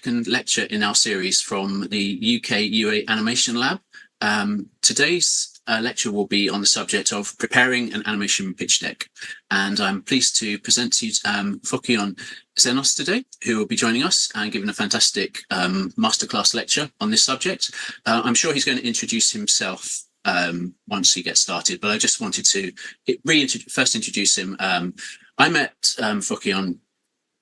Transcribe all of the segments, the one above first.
second lecture in our series from the UK UA Animation Lab. Today's lecture will be on the subject of preparing an animation pitch deck. And I'm pleased to present to you Fokion Xenos today, who will be joining us and giving a fantastic masterclass lecture on this subject. I'm sure he's going to introduce himself once he gets started, but I just wanted to first introduce him. I met Fokion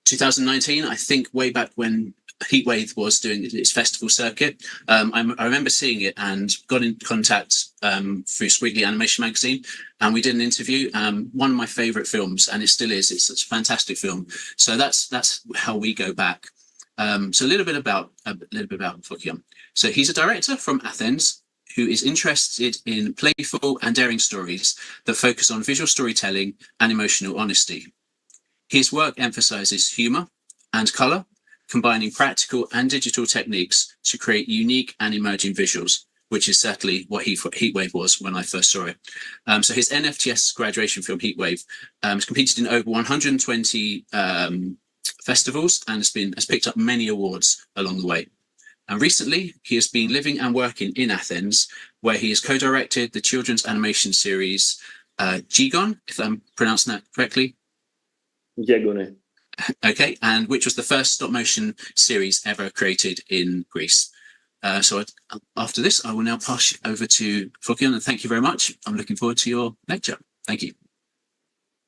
2019, I think way back when Heatwave was doing its festival circuit. I remember seeing it and got in contact through Squiggly Animation Magazine, and we did an interview. One of my favourite films, and it still is. It's such a fantastic film. So that's how we go back. So a little bit about Fokion. So he's a director from Athens who is interested in playful and daring stories that focus on visual storytelling and emotional honesty. His work emphasizes humour and colour, combining practical and digital techniques to create unique and emerging visuals, which is certainly what Heatwave was when I first saw it. So his NFTS graduation film, Heatwave, has competed in over 120 festivals and has picked up many awards along the way. And recently, he has been living and working in Athens, where he has co-directed the children's animation series Gigon, if I'm pronouncing that correctly. Gegone. Okay, and which was the first stop-motion series ever created in Greece. So after this, I will now pass you over to Fokion, and thank you very much. I'm looking forward to your lecture. Thank you.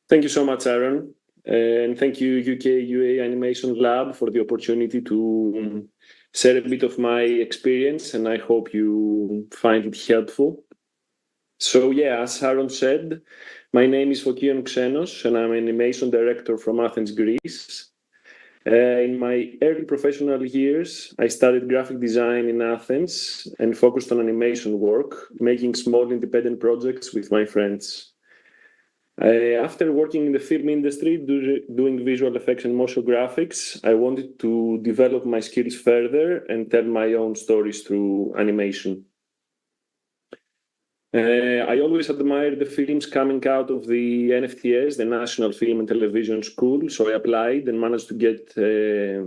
Thank you so much, Aaron. And thank you, UK UA Animation Lab, for the opportunity to share a bit of my experience, and I hope you find it helpful. So yeah, as Aaron said, my name is Fokion Xenos, and I'm an animation director from Athens, Greece. In my early professional years, I studied graphic design in Athens and focused on animation work, making small independent projects with my friends. After working in the film industry, doing visual effects and motion graphics, I wanted to develop my skills further and tell my own stories through animation. I always admired the films coming out of the NFTS, the National Film and Television School, so I applied and managed to get a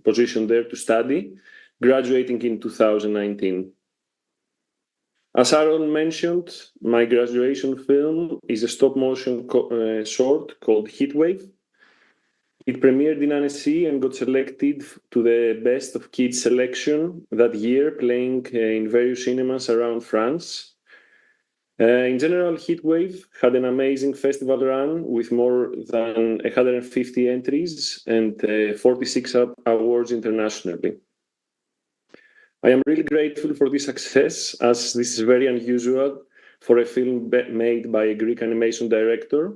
position there to study, graduating in 2019. As Aaron mentioned, my graduation film is a stop-motion short called Heatwave. It premiered in Annecy and got selected to the Best of Kids selection that year, playing in various cinemas around France. In general, Heatwave had an amazing festival run with more than 150 entries and 46 awards internationally. I am really grateful for this success, as this is very unusual for a film made by a Greek animation director.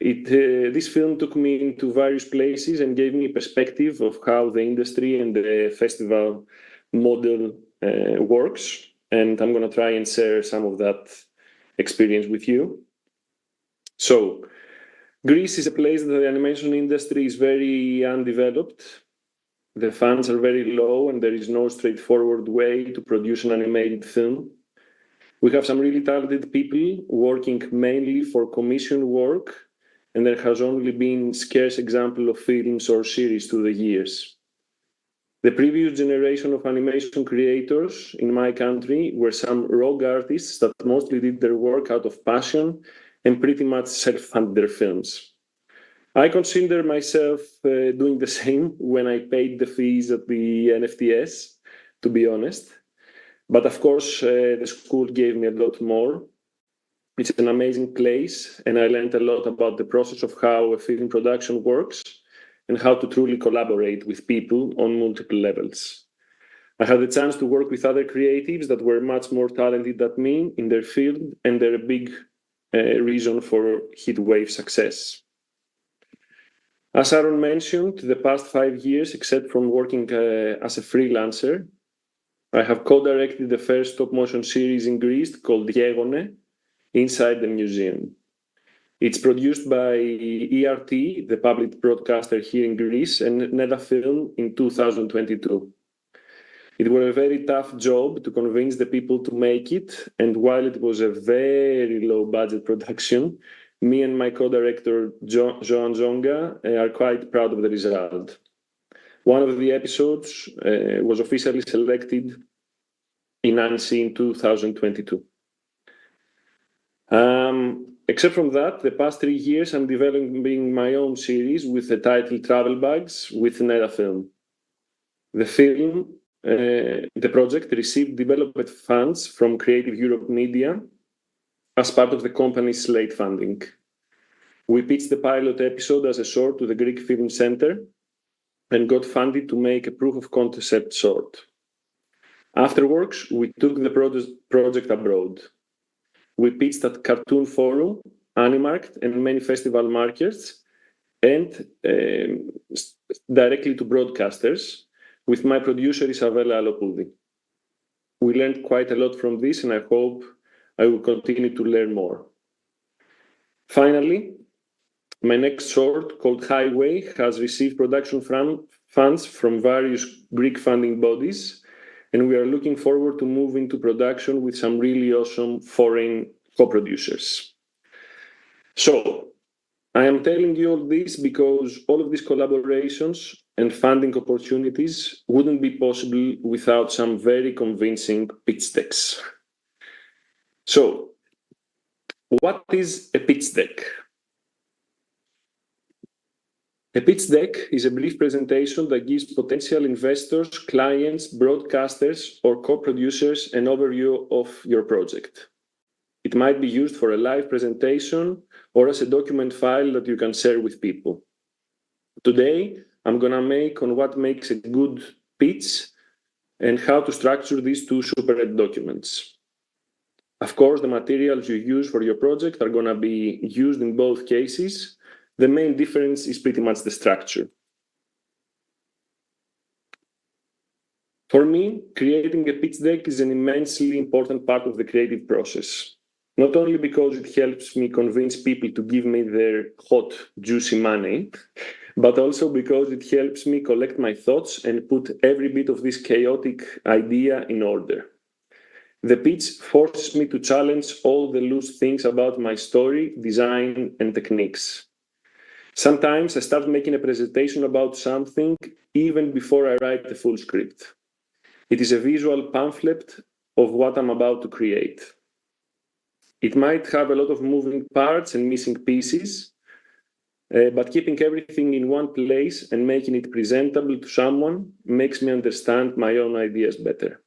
This film took me into various places and gave me a perspective of how the industry and the festival model works. And I'm going to try and share some of that experience with you. So, Greece is a place that the animation industry is very undeveloped. The funds are very low and there is no straightforward way to produce an animated film. We have some really talented people working mainly for commission work, and there has only been scarce example of films or series through the years. The previous generation of animation creators in my country were some rogue artists that mostly did their work out of passion and pretty much self-funded their films. I consider myself doing the same when I paid the fees at the NFTS, to be honest. But of course, the school gave me a lot more. It's an amazing place, and I learned a lot about the process of how a film production works and how to truly collaborate with people on multiple levels. I had the chance to work with other creatives that were much more talented than me in their field, and they're a big reason for Heatwave success. As Aaron mentioned, the past 5 years, except from working as a freelancer, I have co-directed the first stop-motion series in Greece called Gegone, Inside the Museum. It's produced by ERT, the public broadcaster here in Greece, and Neda Film in 2022. It was a very tough job to convince the people to make it, and while it was a very low-budget production, me and my co-director, Joan Zonga, are quite proud of the result. One of the episodes was officially selected in Annecy in 2022. Except from that, the past 3 years, I'm developing my own series with the title Travel Bags with NetaFilm. The project received development funds from Creative Europe Media as part of the company's Slate funding. We pitched the pilot episode as a short to the Greek Film Center and got funded to make a proof of concept short. Afterwards, we took the project abroad. We pitched at Cartoon Forum, Animarkt, and many festival markets, and directly to broadcasters with my producer Isabella Alopoudi. We learned quite a lot from this, and I hope I will continue to learn more. Finally, my next short, called Heatwave, has received production funds from various Greek funding bodies, and we are looking forward to moving to production with some really awesome foreign co-producers. So, I am telling you all this because all of these collaborations and funding opportunities wouldn't be possible without some very convincing pitch decks. So, what is a pitch deck? A pitch deck is a brief presentation that gives potential investors, clients, broadcasters, or co-producers an overview of your project. It might be used for a live presentation or as a document file that you can share with people. Today, I'm going to make on what makes a good pitch and how to structure these two super documents. Of course, the materials you use for your project are going to be used in both cases. The main difference is pretty much the structure. For me, creating a pitch deck is an immensely important part of the creative process. Not only because it helps me convince people to give me their hot, juicy money, but also because it helps me collect my thoughts and put every bit of this chaotic idea in order. The pitch forces me to challenge all the loose things about my story, design, and techniques. Sometimes I start making a presentation about something even before I write the full script. It is a visual pamphlet of what I'm about to create. It might have a lot of moving parts and missing pieces, but keeping everything in one place and making it presentable to someone makes me understand my own ideas better.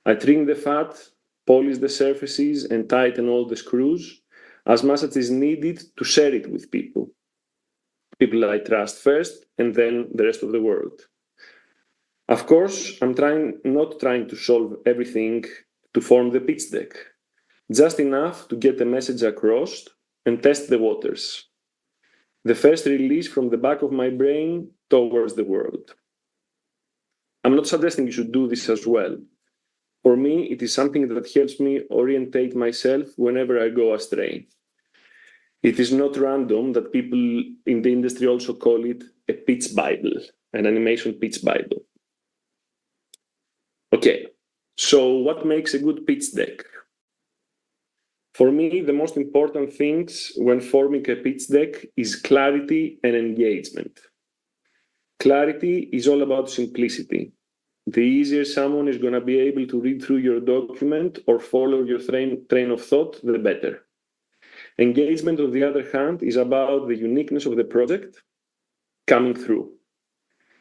I trim the fat, polish the surfaces, and tighten all the screws as much as is needed to share it with people. People I trust first, and then the rest of the world. Of course, I'm not trying to solve everything to form the pitch deck, just enough to get the message across and test the waters. The first release from the back of my brain towards the world. I'm not suggesting you should do this as well. For me, it is something that helps me orientate myself whenever I go astray. It is not random that people in the industry also call it a pitch Bible, an animation pitch Bible. Okay, so what makes a good pitch deck? For me, the most important things when forming a pitch deck is clarity and engagement. Clarity is all about simplicity. The easier someone is going to be able to read through your document or follow your train of thought, the better. Engagement, on the other hand, is about the uniqueness of the project coming through.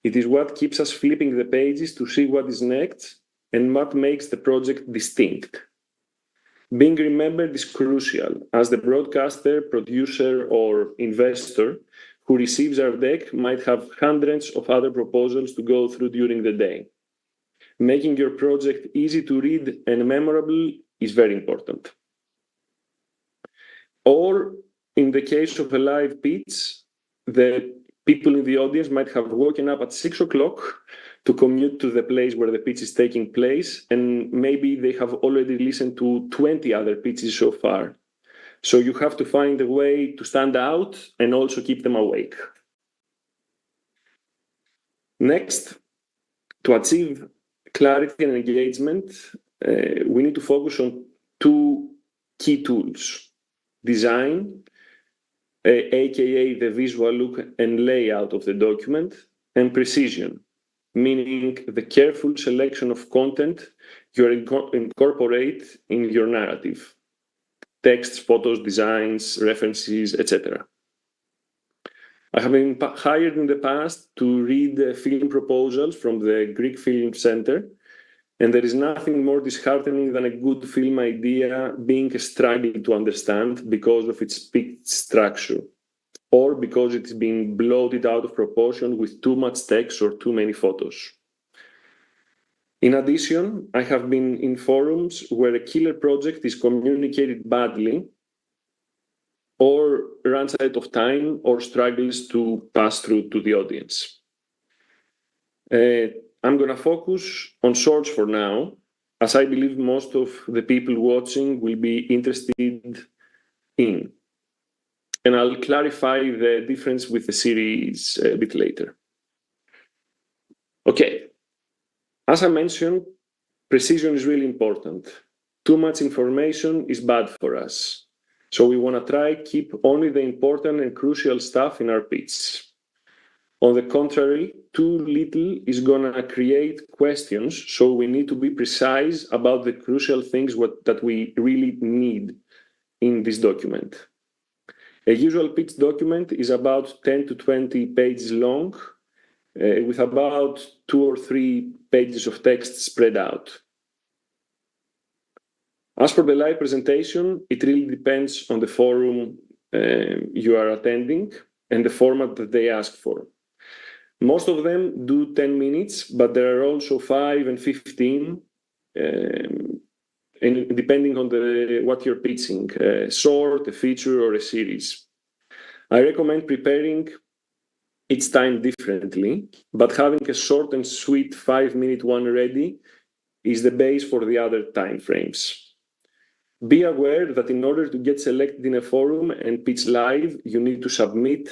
It is what keeps us flipping the pages to see what is next and what makes the project distinct. Being remembered is crucial, as the broadcaster, producer, or investor who receives our deck might have hundreds of other proposals to go through during the day. Making your project easy to read and memorable is very important. Or, in the case of a live pitch, the people in the audience might have woken up at 6 o'clock to commute to the place where the pitch is taking place, and maybe they have already listened to 20 other pitches so far. So you have to find a way to stand out and also keep them awake. Next, to achieve clarity and engagement, we need to focus on two key tools: design aka the visual look and layout of the document, and precision, meaning the careful selection of content you incorporate in your narrative, texts, photos, designs, references, etc. I have been hired in the past to read film proposals from the Greek Film Center, and there is nothing more disheartening than a good film idea being a struggle to understand because of its pitch structure, or because it's being bloated out of proportion with too much text or too many photos. In addition, I have been in forums where a killer project is communicated badly, or runs out of time, or struggles to pass through to the audience. I'm going to focus on shorts for now, as I believe most of the people watching will be interested in. And I'll clarify the difference with the series a bit later. Okay, as I mentioned, precision is really important. Too much information is bad for us. So we want to try keep only the important and crucial stuff in our pitch. On the contrary, too little is going to create questions, so we need to be precise about the crucial things that we really need in this document. A usual pitch document is about 10 to 20 pages long, with about 2 or 3 pages of text spread out. As for the live presentation, it really depends on the forum you are attending and the format that they ask for. Most of them do 10 minutes, but there are also 5 and 15, and depending on what you're pitching, a short, a feature, or a series. I recommend preparing each time differently, but having a short and sweet 5-minute one ready is the base for the other time frames. Be aware that in order to get selected in a forum and pitch live, you need to submit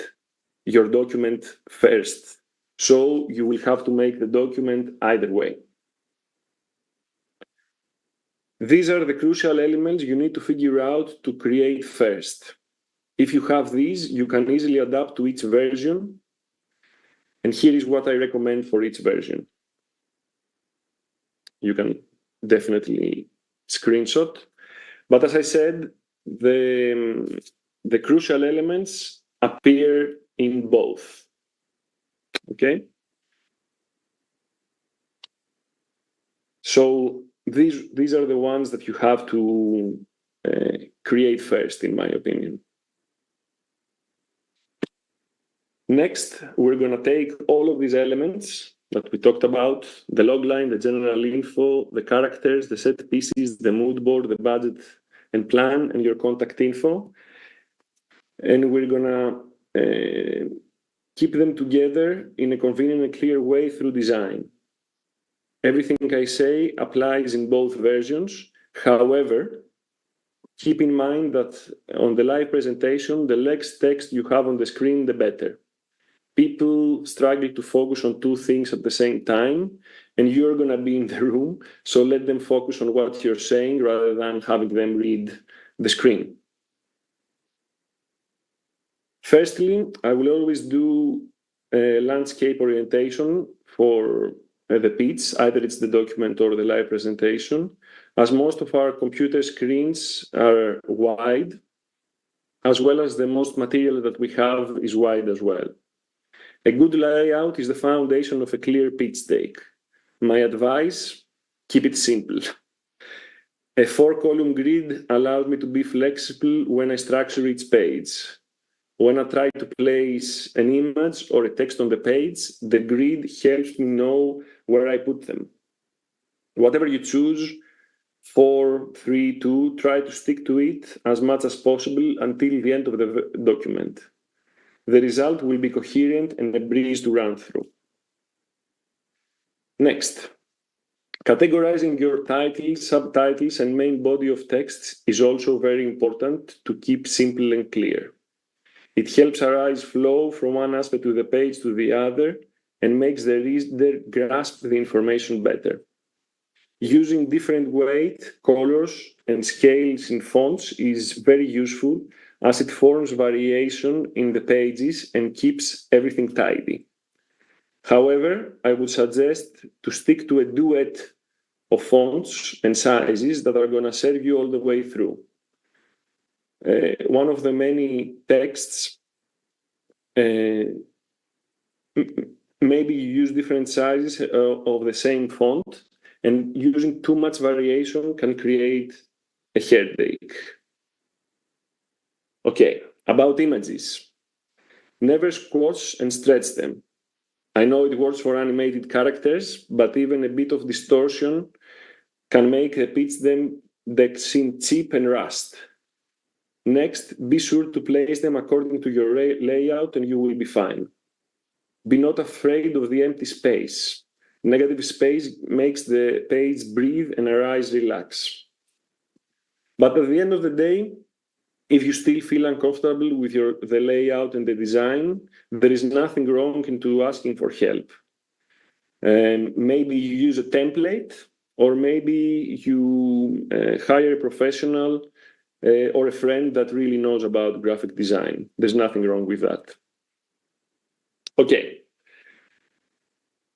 your document first. So you will have to make the document either way. These are the crucial elements you need to figure out to create first. If you have these, you can easily adapt to each version. And here is what I recommend for each version. You can definitely screenshot. But as I said, the crucial elements appear in both. Okay? So these are the ones that you have to create first, in my opinion. Next, we're going to take all of these elements that we talked about, the logline, the general info, the characters, the set pieces, the mood board, the budget and plan, and your contact info. And we're going to keep them together in a convenient and clear way through design. Everything I say applies in both versions. However, keep in mind that on the live presentation, the less text you have on the screen, the better. People struggle to focus on 2 things at the same time, and you're going to be in the room, so let them focus on what you're saying rather than having them read the screen. Firstly, I will always do a landscape orientation for the pitch, either it's the document or the live presentation, as most of our computer screens are wide, as well as the most material that we have is wide as well. A good layout is the foundation of a clear pitch deck. My advice, keep it simple. A 4-column grid allows me to be flexible when I structure each page. When I try to place an image or a text on the page, the grid helps me know where I put them. Whatever you choose, 4, 3, 2, try to stick to it as much as possible until the end of the document. The result will be coherent and a breeze to run through. Next, categorizing your titles, subtitles, and main body of text is also very important to keep simple and clear. It helps our eyes flow from one aspect of the page to the other and makes the reader grasp the information better. Using different weight, colors, and scales in fonts is very useful, as it forms variation in the pages and keeps everything tidy. However, I would suggest to stick to a duet of fonts and sizes that are going to serve you all the way through. One of the many texts, maybe you use different sizes of the same font, and using too much variation can create a headache. Okay, about images. Never squash and stretch them. I know it works for animated characters, but even a bit of distortion can make the pitch deck seem cheap and rust. Next, be sure to place them according to your layout and you will be fine. Be not afraid of the empty space. Negative space makes the page breathe and our eyes relax. But at the end of the day, if you still feel uncomfortable with the layout and the design, there is nothing wrong into asking for help. Maybe you use a template, or maybe you hire a professional or a friend that really knows about graphic design. There's nothing wrong with that. Okay.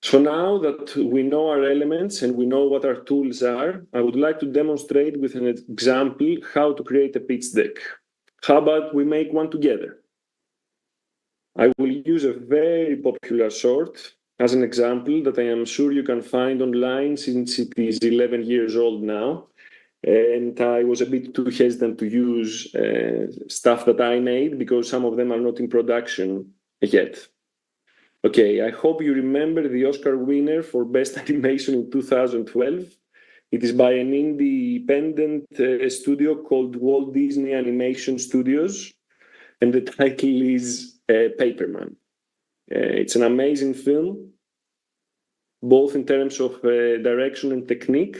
So now that we know our elements and we know what our tools are, I would like to demonstrate with an example how to create a pitch deck. How about we make one together? I will use a very popular short as an example that I am sure you can find online since it is 11 years old now. And I was a bit too hesitant to use stuff that I made because some of them are not in production yet. Okay, I hope you remember the Oscar winner for Best Animation in 2012. It is by an independent studio called Walt Disney Animation Studios, and the title is Paperman. It's an amazing film, both in terms of direction and technique,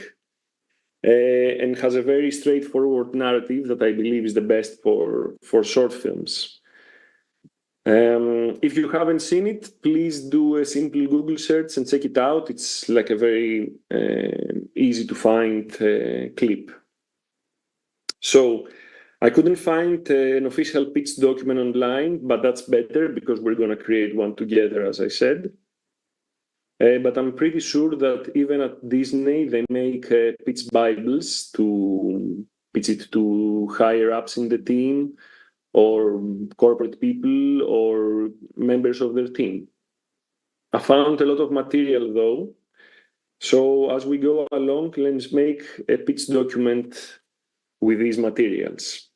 and has a very straightforward narrative that I believe is the best for short films. If you haven't seen it, please do a simple Google search and check it out. It's like a very easy to find clip. So I couldn't find an official pitch document online, but that's better because we're going to create one together, as I said. But I'm pretty sure that even at Disney, they make pitch Bibles to pitch it to higher ups in the team, or corporate people, or members of their team. I found a lot of material though. So as we go along, let's make a pitch document with these materials.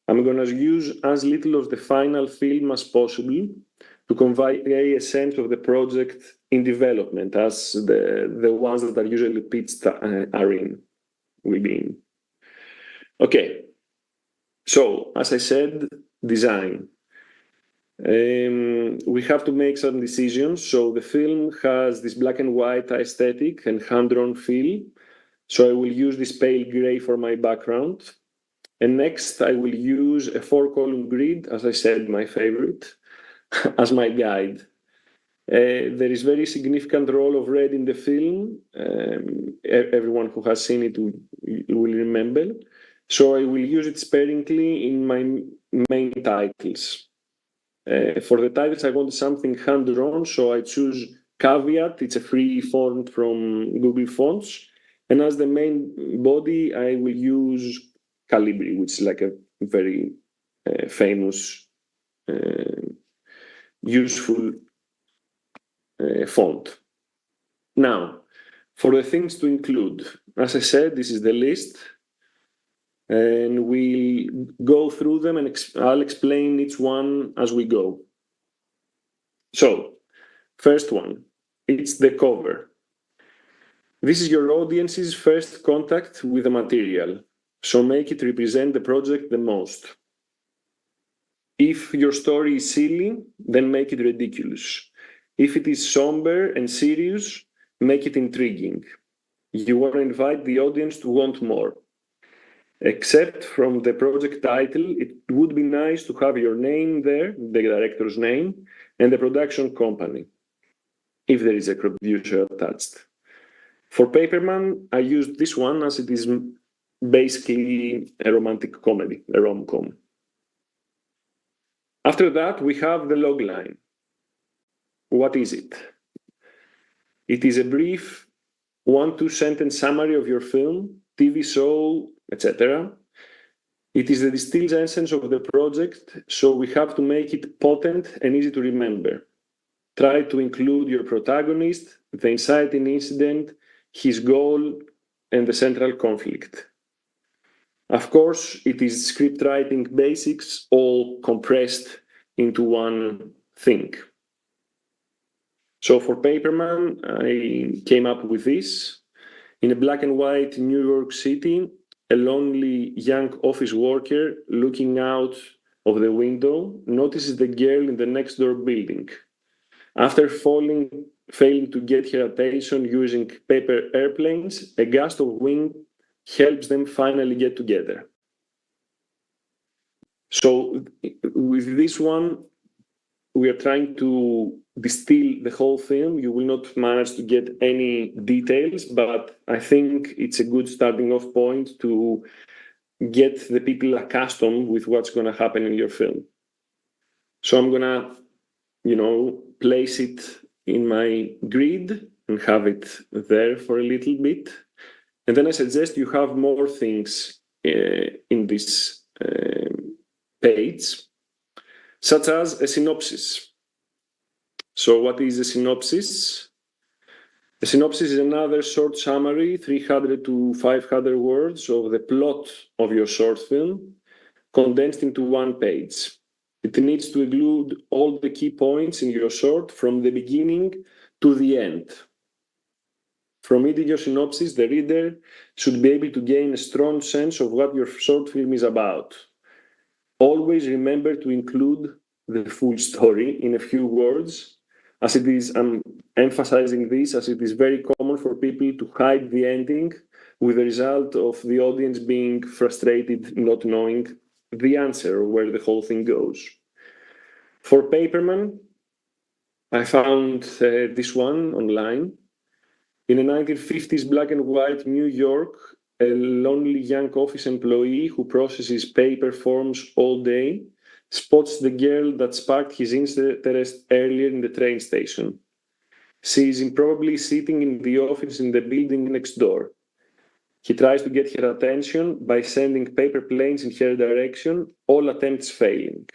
I'm going to use as little of the final film as possible to convey a sense of the project in development, as the ones that are usually pitched will be in. Okay. So, as I said, design. We have to make some decisions. So the film has this black and white aesthetic and hand-drawn feel. So I will use this pale gray for my background. And next, I will use a 4-column grid, as I said, my favorite, as my guide. There is very significant role of red in the film. Everyone who has seen it will remember. So I will use it sparingly in my main titles. For the titles, I want something hand-drawn, so I choose Caveat. It's a free font from Google Fonts. And as the main body, I will use Calibri, which is like a very famous, useful font. Now, for the things to include, as I said, this is the list. And we'll go through them and I'll explain each one as we go. So, first one, it's the cover. This is your audience's first contact with the material, so make it represent the project the most. If your story is silly, then make it ridiculous. If it is somber and serious, make it intriguing. You want to invite the audience to want more. Except from the project title, it would be nice to have your name there, the director's name, and the production company, if there is a producer attached. For Paperman, I used this one as it is basically a romantic comedy, a rom-com. After that, we have the logline. What is it? It is a brief 1-2 sentence summary of your film, TV show, etc. It is the distilled essence of the project, so we have to make it potent and easy to remember. Try to include your protagonist, the inciting incident, his goal, and the central conflict. Of course, it is script writing basics all compressed into one thing. So for Paperman, I came up with this. In a black and white New York City, a lonely young office worker looking out of the window notices the girl in the next door building. After failing to get her attention using paper airplanes, a gust of wind helps them finally get together. So with this one, we are trying to distill the whole film. You will not manage to get any details, but I think it's a good starting off point to get the people accustomed with what's going to happen in your film. So I'm going to, place it in my grid and have it there for a little bit. And then I suggest you have more things in this page, such as a synopsis. So what is a synopsis? A synopsis is another short summary, 300 to 500 words of the plot of your short film, condensed into one page. It needs to include all the key points in your short from the beginning to the end. From reading your synopsis, the reader should be able to gain a strong sense of what your short film is about. Always remember to include the full story in a few words, as it is, I'm emphasizing this, as it is very common for people to hide the ending, with the result of the audience being frustrated, not knowing the answer or where the whole thing goes. For Paperman, I found this one online. In a 1950s black and white New York, a lonely young office employee who processes paper forms all day spots the girl that sparked his interest earlier in the train station. She is improbably sitting in the office in the building next door. He tries to get her attention by sending paper planes in her direction, all attempts failing.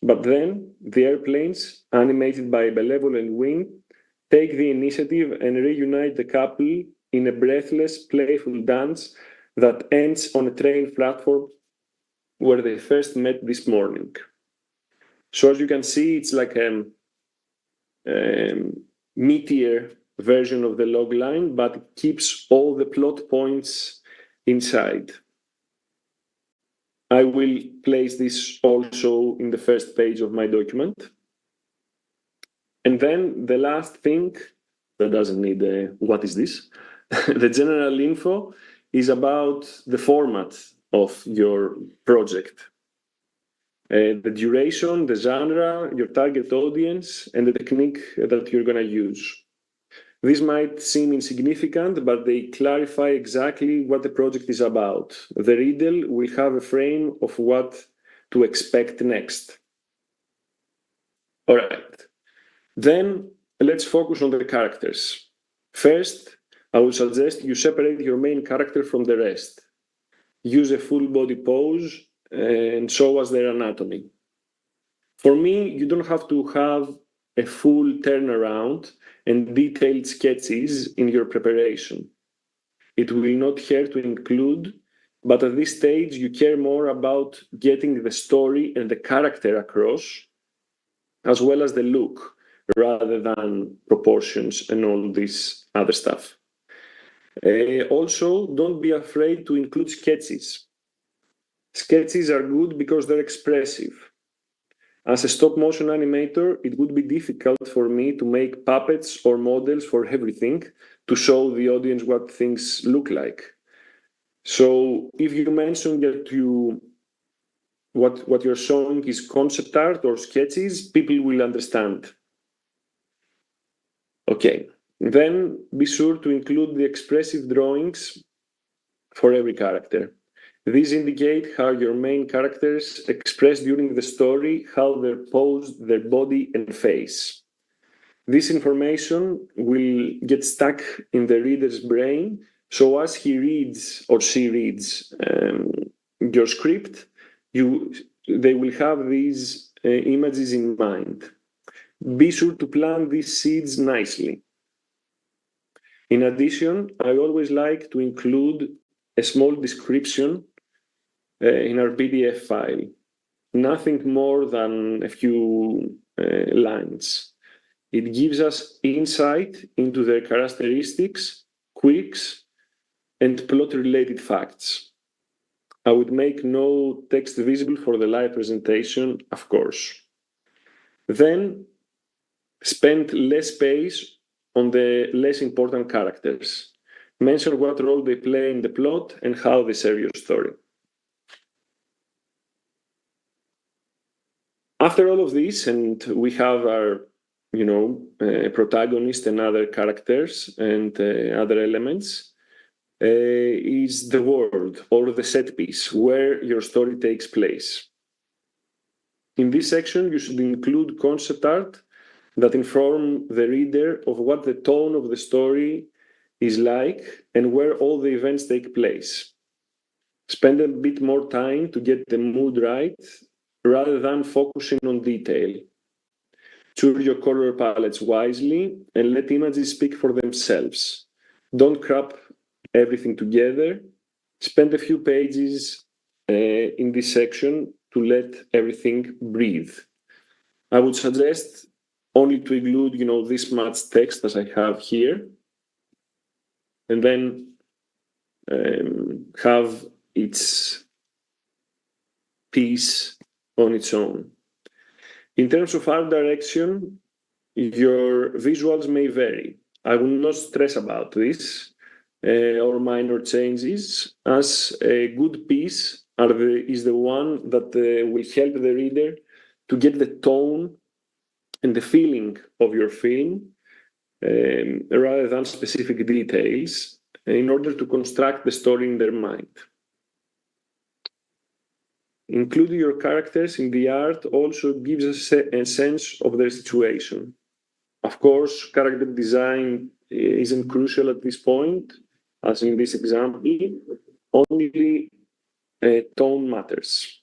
But then the airplanes, animated by a benevolent wind, take the initiative and reunite the couple in a breathless, playful dance that ends on a train platform where they first met this morning. So as you can see, it's like a meteor version of the logline, but it keeps all the plot points inside. I will place this also in the first page of my document. And then the last thing that doesn't need what is this? The general info is about the format of your project. The duration, the genre, your target audience, and the technique that you're going to use. This might seem insignificant, but they clarify exactly what the project is about. The reader will have a frame of what to expect next. All right. Then let's focus on the characters. First, I would suggest you separate your main character from the rest. Use a full body pose and show us their anatomy. For me, you don't have to have a full turnaround and detailed sketches in your preparation. It will not hurt to include, but at this stage, you care more about getting the story and the character across, as well as the look, rather than proportions and all this other stuff. Also, don't be afraid to include sketches. Sketches are good because they're expressive. As a stop motion animator, it would be difficult for me to make puppets or models for everything to show the audience what things look like. So if you mention that what you're showing is concept art or sketches, people will understand. Okay, then be sure to include the expressive drawings for every character. These indicate how your main characters express during the story, how they pose their body and face. This information will get stuck in the reader's brain, so as he reads or she reads your script, they will have these images in mind. Be sure to plant these seeds nicely. In addition, I always like to include a small description in our PDF file. Nothing more than a few lines. It gives us insight into their characteristics, quirks, and plot-related facts. I would make no text visible for the live presentation, of course. Then, spend less space on the less important characters. Mention what role they play in the plot and how they serve your story. After all of this, and we have our protagonist and other characters and other elements, is the world or the set piece where your story takes place. In this section, you should include concept art that inform the reader of what the tone of the story is like and where all the events take place. Spend a bit more time to get the mood right rather than focusing on detail. Choose your color palettes wisely and let images speak for themselves. Don't crop everything together. Spend a few pages in this section to let everything breathe. I would suggest only to include, this much text as I have here, and then have its piece on its own. In terms of art direction, your visuals may vary. I will not stress about this or minor changes, as a good piece is the one that will help the reader to get the tone and the feeling of your film rather than specific details in order to construct the story in their mind. Including your characters in the art also gives us a sense of their situation. Of course, character design isn't crucial at this point, as in this example, only tone matters.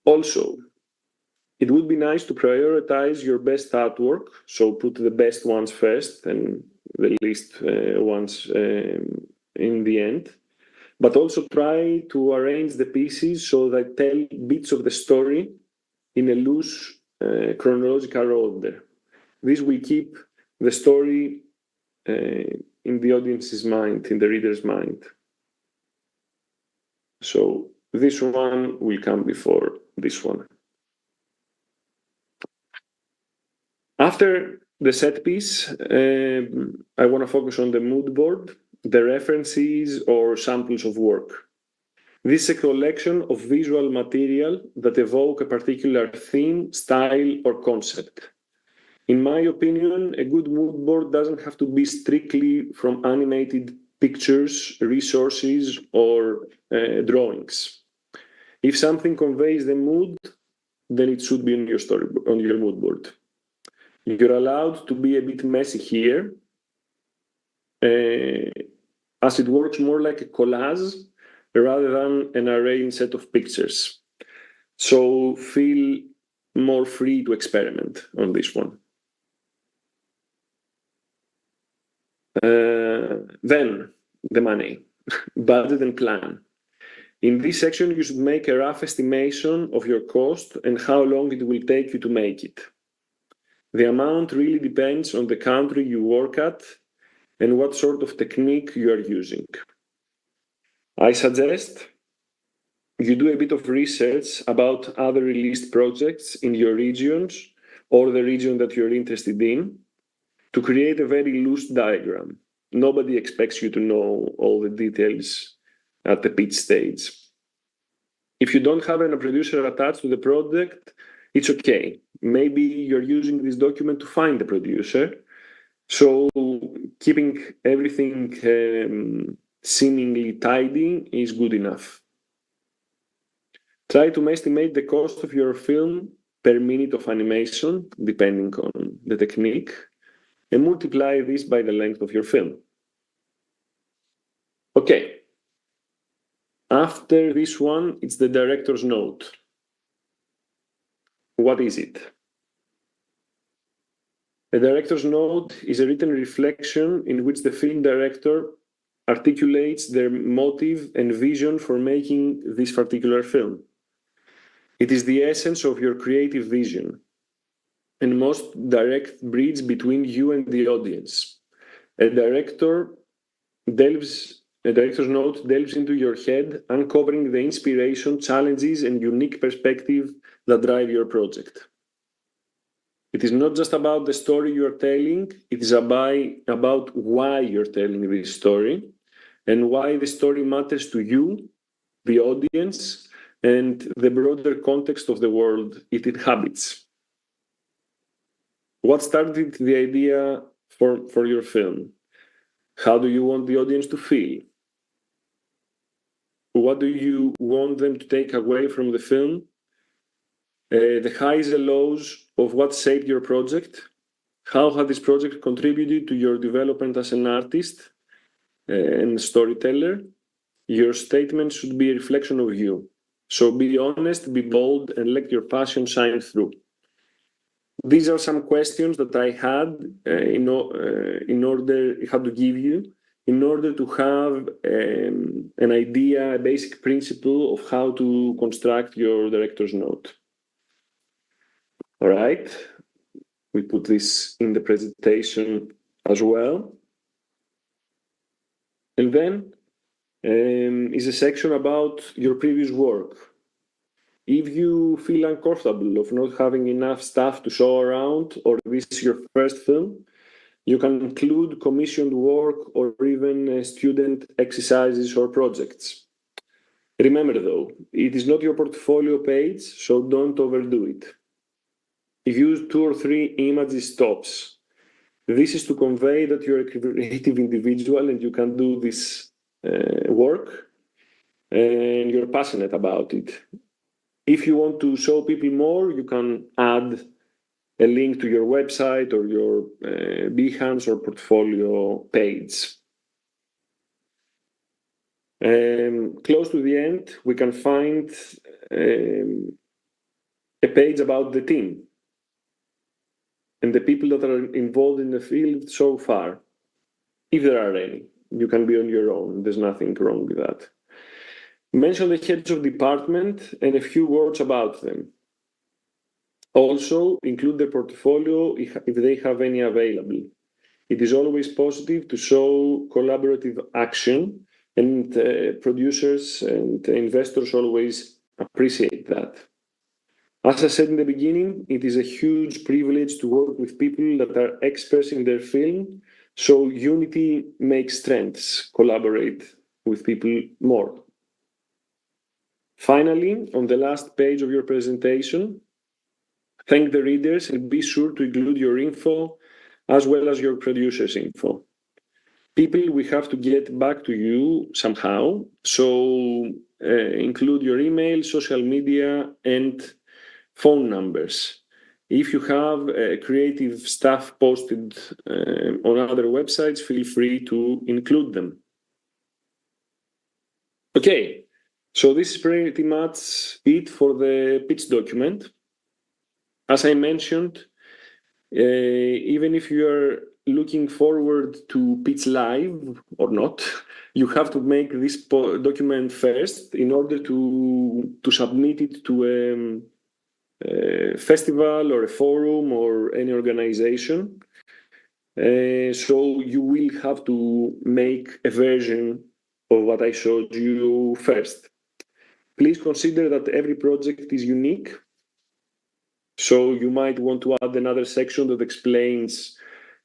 Also, it would be nice to prioritize your best artwork, so put the best ones first and the least ones in the end. But also try to arrange the pieces so that tell bits of the story in a loose chronological order. This will keep the story in the audience's mind, in the reader's mind. So this one will come before this one. After the set piece, I want to focus on the mood board, the references or samples of work. This is a collection of visual material that evoke a particular theme, style, or concept. In my opinion, a good mood board doesn't have to be strictly from animated pictures, resources, or drawings. If something conveys the mood, then it should be on your mood board. You're allowed to be a bit messy here, as it works more like a collage rather than an arranged set of pictures. So feel more free to experiment on this one. Then, the money, budget and plan. In this section, you should make a rough estimation of your cost and how long it will take you to make it. The amount really depends on the country you work at and what sort of technique you are using. I suggest you do a bit of research about other released projects in your regions or the region that you're interested in to create a very loose diagram. Nobody expects you to know all the details at the pitch stage. If you don't have a producer attached to the project, it's okay. Maybe you're using this document to find the producer. So keeping everything seemingly tidy is good enough. Try to estimate the cost of your film per minute of animation, depending on the technique, and multiply this by the length of your film. Okay. After this one, it's the director's note. What is it? A director's note is a written reflection in which the film director articulates their motive and vision for making this particular film. It is the essence of your creative vision and most direct bridge between you and the audience. A director's note delves into your head, uncovering the inspiration, challenges, and unique perspective that drive your project. It is not just about the story you are telling, it is about why you're telling this story and why the story matters to you, the audience, and the broader context of the world it inhabits. What started the idea for your film? How do you want the audience to feel? What do you want them to take away from the film? The highs and lows of what shaped your project. How has this project contributed to your development as an artist and storyteller? Your statement should be a reflection of you. So be honest, be bold, and let your passion shine through. These are some questions that I had had to give you in order to have an idea, a basic principle of how to construct your director's note. All right, we put this in the presentation as well. And then is a section about your previous work. If you feel uncomfortable of not having enough stuff to show around, or this is your first film, you can include commissioned work or even student exercises or projects. Remember though, it is not your portfolio page, so don't overdo it. Use 2 or 3 images tops. This is to convey that you're a creative individual and you can do this work and you're passionate about it. If you want to show people more, you can add a link to your website or your Behance or portfolio page. Close to the end, we can find a page about the team and the people that are involved in the field so far, if there are any. You can be on your own. There's nothing wrong with that. Mention the heads of department and a few words about them. Also, include their portfolio if they have any available. It is always positive to show collaborative action, and producers and investors always appreciate that. As I said in the beginning, it is a huge privilege to work with people that are experts in their field, so unity makes strengths. Collaborate with people more. Finally, on the last page of your presentation, thank the readers and be sure to include your info as well as your producer's info. People, we have to get back to you somehow, so include your email, social media, and phone numbers. If you have creative stuff posted on other websites, feel free to include them. Okay, so this is pretty much it for the pitch document. As I mentioned, even if you are looking forward to pitch live or not, you have to make this document first in order to submit it to a festival or a forum or any organization. So you will have to make a version of what I showed you first. Please consider that every project is unique. So you might want to add another section that explains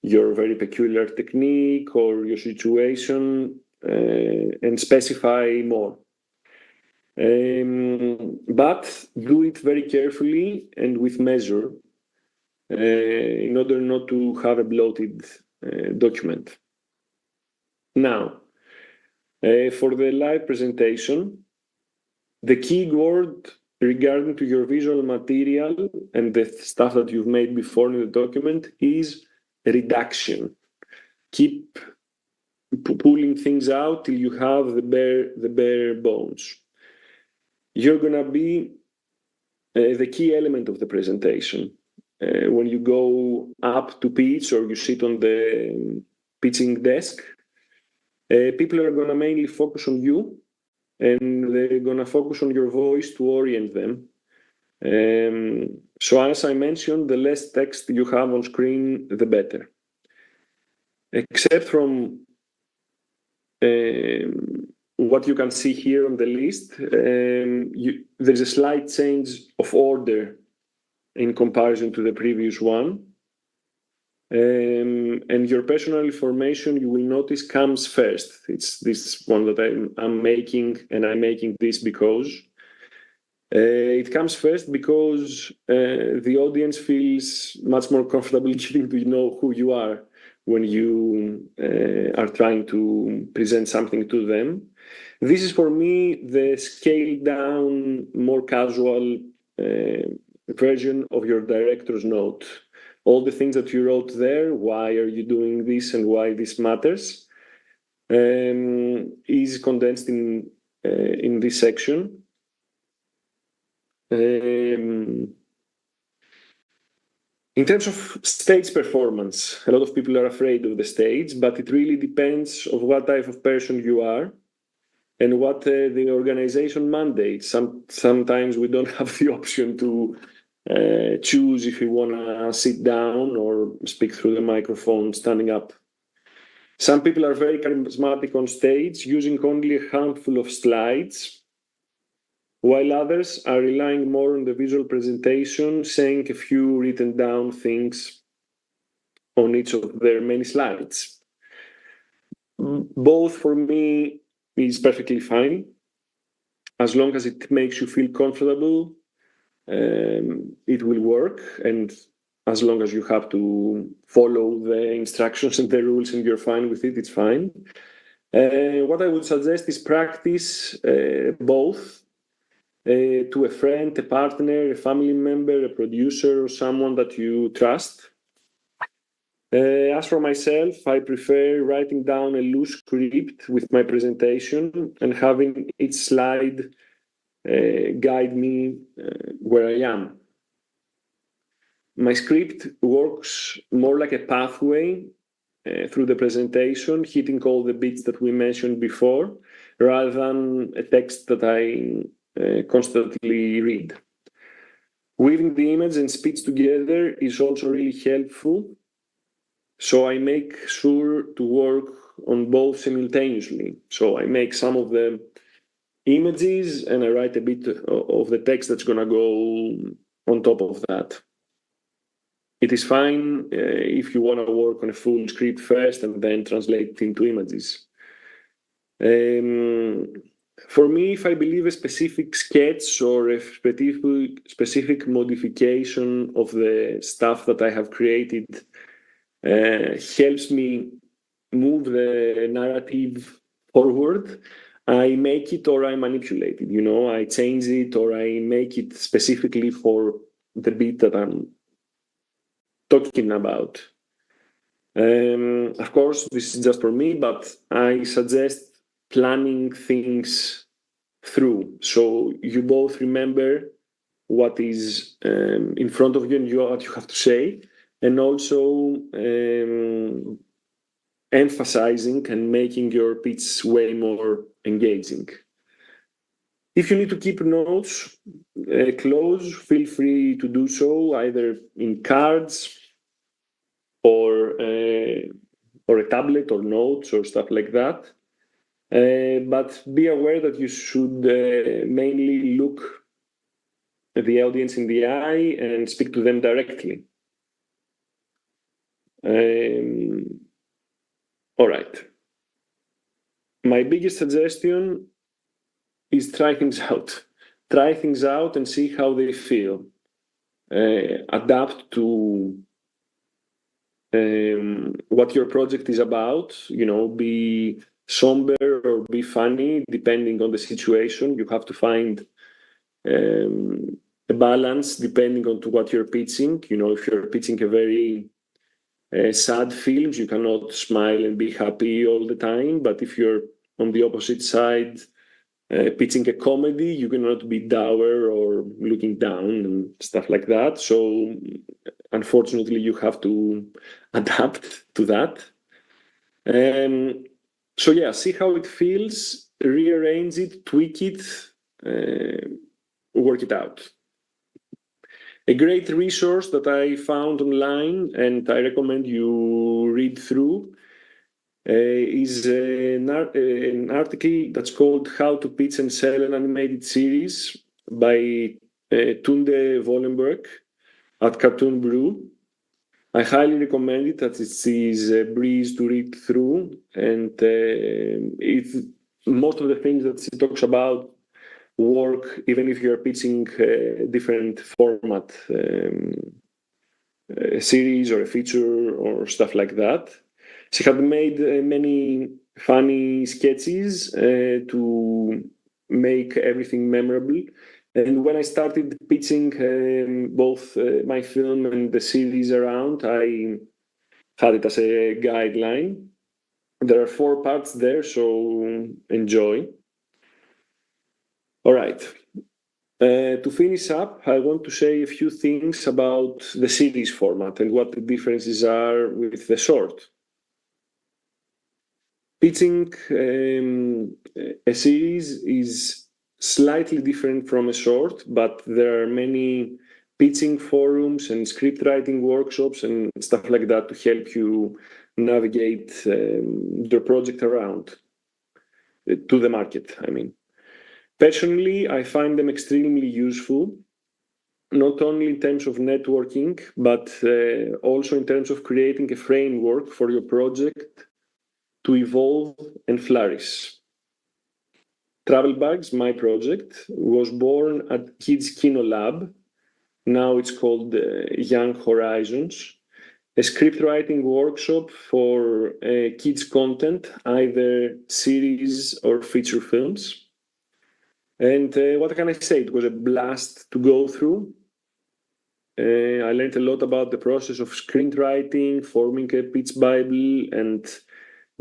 your very peculiar technique or your situation and specify more. But do it very carefully and with measure in order not to have a bloated document. Now, For the live presentation, the key word regarding to your visual material and the stuff that you've made before in the document is reduction. Keep pulling things out till you have the bare bones. You're gonna be the key element of the presentation. When you go up to pitch or you sit on the pitching desk, people are gonna mainly focus on you, and they're gonna focus on your voice to orient them. So as I mentioned, the less text you have on screen, the better. Except from what you can see here on the list, there's a slight change of order in comparison to the previous one. And your personal information, you will notice, comes first. It's this one that I'm making, and I'm making this because it comes first because the audience feels much more comfortable getting to know who you are when you are trying to present something to them. This is, for me, the scaled down, more casual version of your director's note. All the things that you wrote there, why are you doing this and why this matters, is condensed in this section. In terms of stage performance, a lot of people are afraid of the stage, but it really depends on what type of person you are and what the organization mandates. Sometimes we don't have the option to choose if we want to sit down or speak through the microphone standing up. Some people are very charismatic on stage, using only a handful of slides, while others are relying more on the visual presentation, saying a few written down things on each of their many slides. Both, for me, is perfectly fine, as long as it makes you feel comfortable. It will work, and as long as you have to follow the instructions and the rules and you're fine with it, it's fine. What I would suggest is practice both to a friend, a partner, a family member, a producer, or someone that you trust. As for myself, I prefer writing down a loose script with my presentation and having each slide guide me where I am. My script works more like a pathway through the presentation, hitting all the bits that we mentioned before, rather than a text that I constantly read. Weaving the image and speech together is also really helpful, so I make sure to work on both simultaneously. So I make some of the images and I write a bit of the text that's going to go on top of that. It is fine if you want to work on a full script first and then translate it into images. For me, if I believe a specific sketch or a specific modification of the stuff that I have created helps me move the narrative forward, I make it or I manipulate it. You know, I change it or I make it specifically for the bit that I'm talking about. Of course, this is just for me, but I suggest planning things through, so you both remember what is in front of you and what you have to say, and also emphasizing and making your pitch way more engaging. If you need to keep notes close, feel free to do so, either in cards or a tablet or notes or stuff like that. But be aware that you should mainly look at the audience in the eye and speak to them directly. All right. My biggest suggestion is try things out. Try things out and see how they feel. Adapt to what your project is about. You know, be somber or be funny, depending on the situation. You have to find a balance depending on to what you're pitching. You know, if you're pitching a very sad film, you cannot smile and be happy all the time. But if you're on the opposite side, pitching a comedy, you cannot be dour or looking down and stuff like that. So unfortunately, you have to adapt to that. So yeah, see how it feels, rearrange it, tweak it, work it out. A great resource that I found online and I recommend you read through is an article that's called How to Pitch and Sell an Animated Series by Tunde Vollenberg at Cartoon Brew. I highly recommend it, that it is a breeze to read through, and most of the things that she talks about work even if you're pitching a different format, a series or a feature or stuff like that. She had made many funny sketches to make everything memorable. And when I started pitching both my film and the series around, I had it as a guideline. There are 4 parts there, so enjoy. All right. To finish up, I want to say a few things about the series format and what the differences are with the short. Pitching a series is slightly different from a short, but there are many pitching forums and script writing workshops and stuff like that to help you navigate the project around to the market, I mean. Personally, I find them extremely useful, not only in terms of networking, but also in terms of creating a framework for your project to evolve and flourish. Travel Bags, my project, was born at Kids Kino Lab. Now it's called Young Horizons, a script writing workshop for kids content, either series or feature films. And what can I say? It was a blast to go through. I learned a lot about the process of screenwriting, forming a pitch Bible, and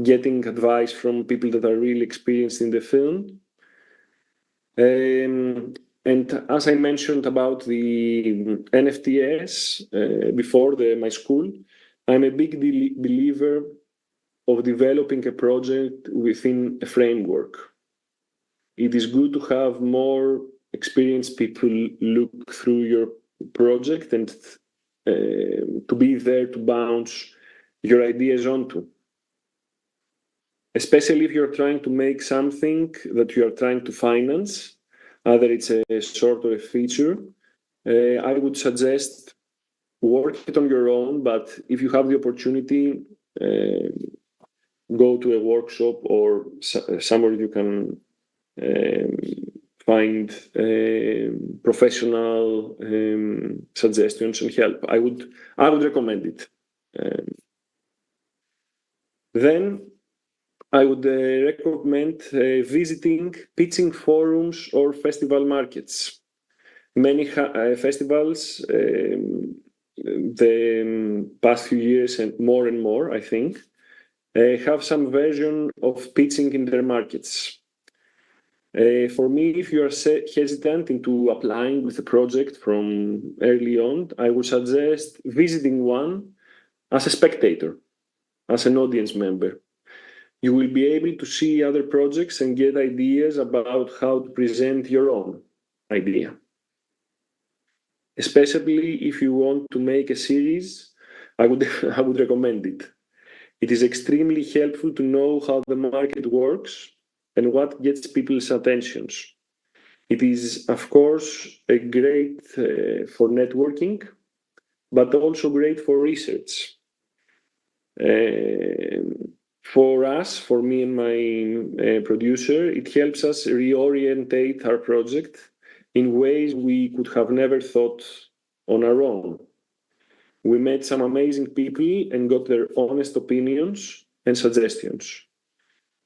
getting advice from people that are really experienced in the film. And as I mentioned about the NFTS before my school, I'm a big believer of developing a project within a framework. It is good to have more experienced people look through your project and to be there to bounce your ideas onto. Especially if you're trying to make something that you are trying to finance, either it's a short or a feature, I would suggest work it on your own, but if you have the opportunity, go to a workshop or somewhere you can find professional suggestions and help. I would recommend it. Then I would recommend visiting pitching forums or festival markets. Many festivals, the past few years and more, I think, have some version of pitching in their markets. For me, if you are hesitant into applying with a project from early on, I would suggest visiting one as a spectator, as an audience member. You will be able to see other projects and get ideas about how to present your own idea. Especially if you want to make a series, I would recommend it. It is extremely helpful to know how the market works and what gets people's attentions. It is, of course, a great for networking, but also great for research. For us, for me and my producer, it helps us reorientate our project in ways we could have never thought on our own. We met some amazing people and got their honest opinions and suggestions.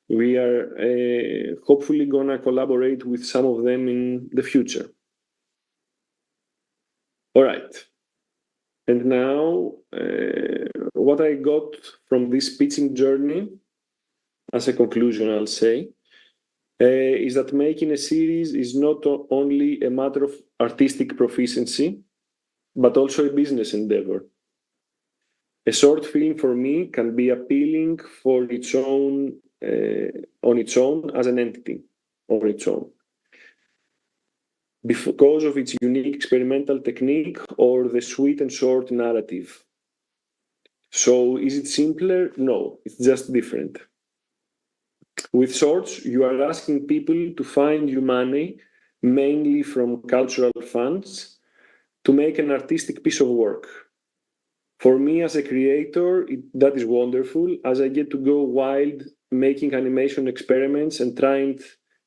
We are hopefully going to collaborate with some of them in the future. All right. And now, what I got from this pitching journey, as a conclusion, I'll say, is that making a series is not only a matter of artistic proficiency, but also a business endeavor. A short film for me can be appealing for its own, on its own as an entity, on its own, because of its unique experimental technique or the sweet and short narrative. So is it simpler? No, it's just different. With shorts, you are asking people to find you money, mainly from cultural funds, to make an artistic piece of work. For me as a creator, that is wonderful, as I get to go wild making animation experiments and trying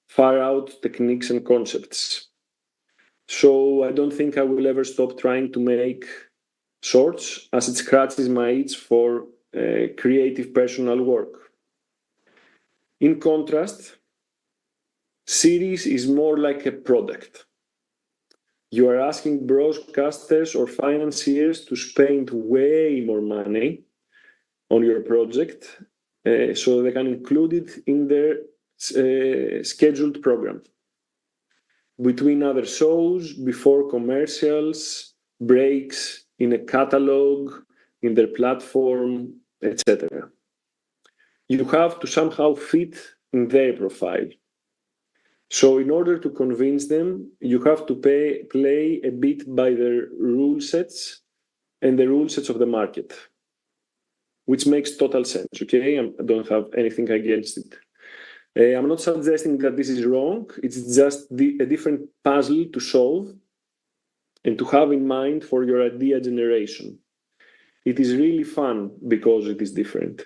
far out techniques and concepts. So I don't think I will ever stop trying to make shorts, as it scratches my itch for creative personal work. In contrast, series is more like a product. You are asking broadcasters or financiers to spend way more money on your project so they can include it in their scheduled program. Between other shows, before commercials, breaks in a catalog, in their platform, etc. You have to somehow fit in their profile. So in order to convince them, you have to play a bit by their rule sets and the rule sets of the market, which makes total sense, okay? I don't have anything against it. I'm not suggesting that this is wrong. It's just a different puzzle to solve and to have in mind for your idea generation. It is really fun because it is different.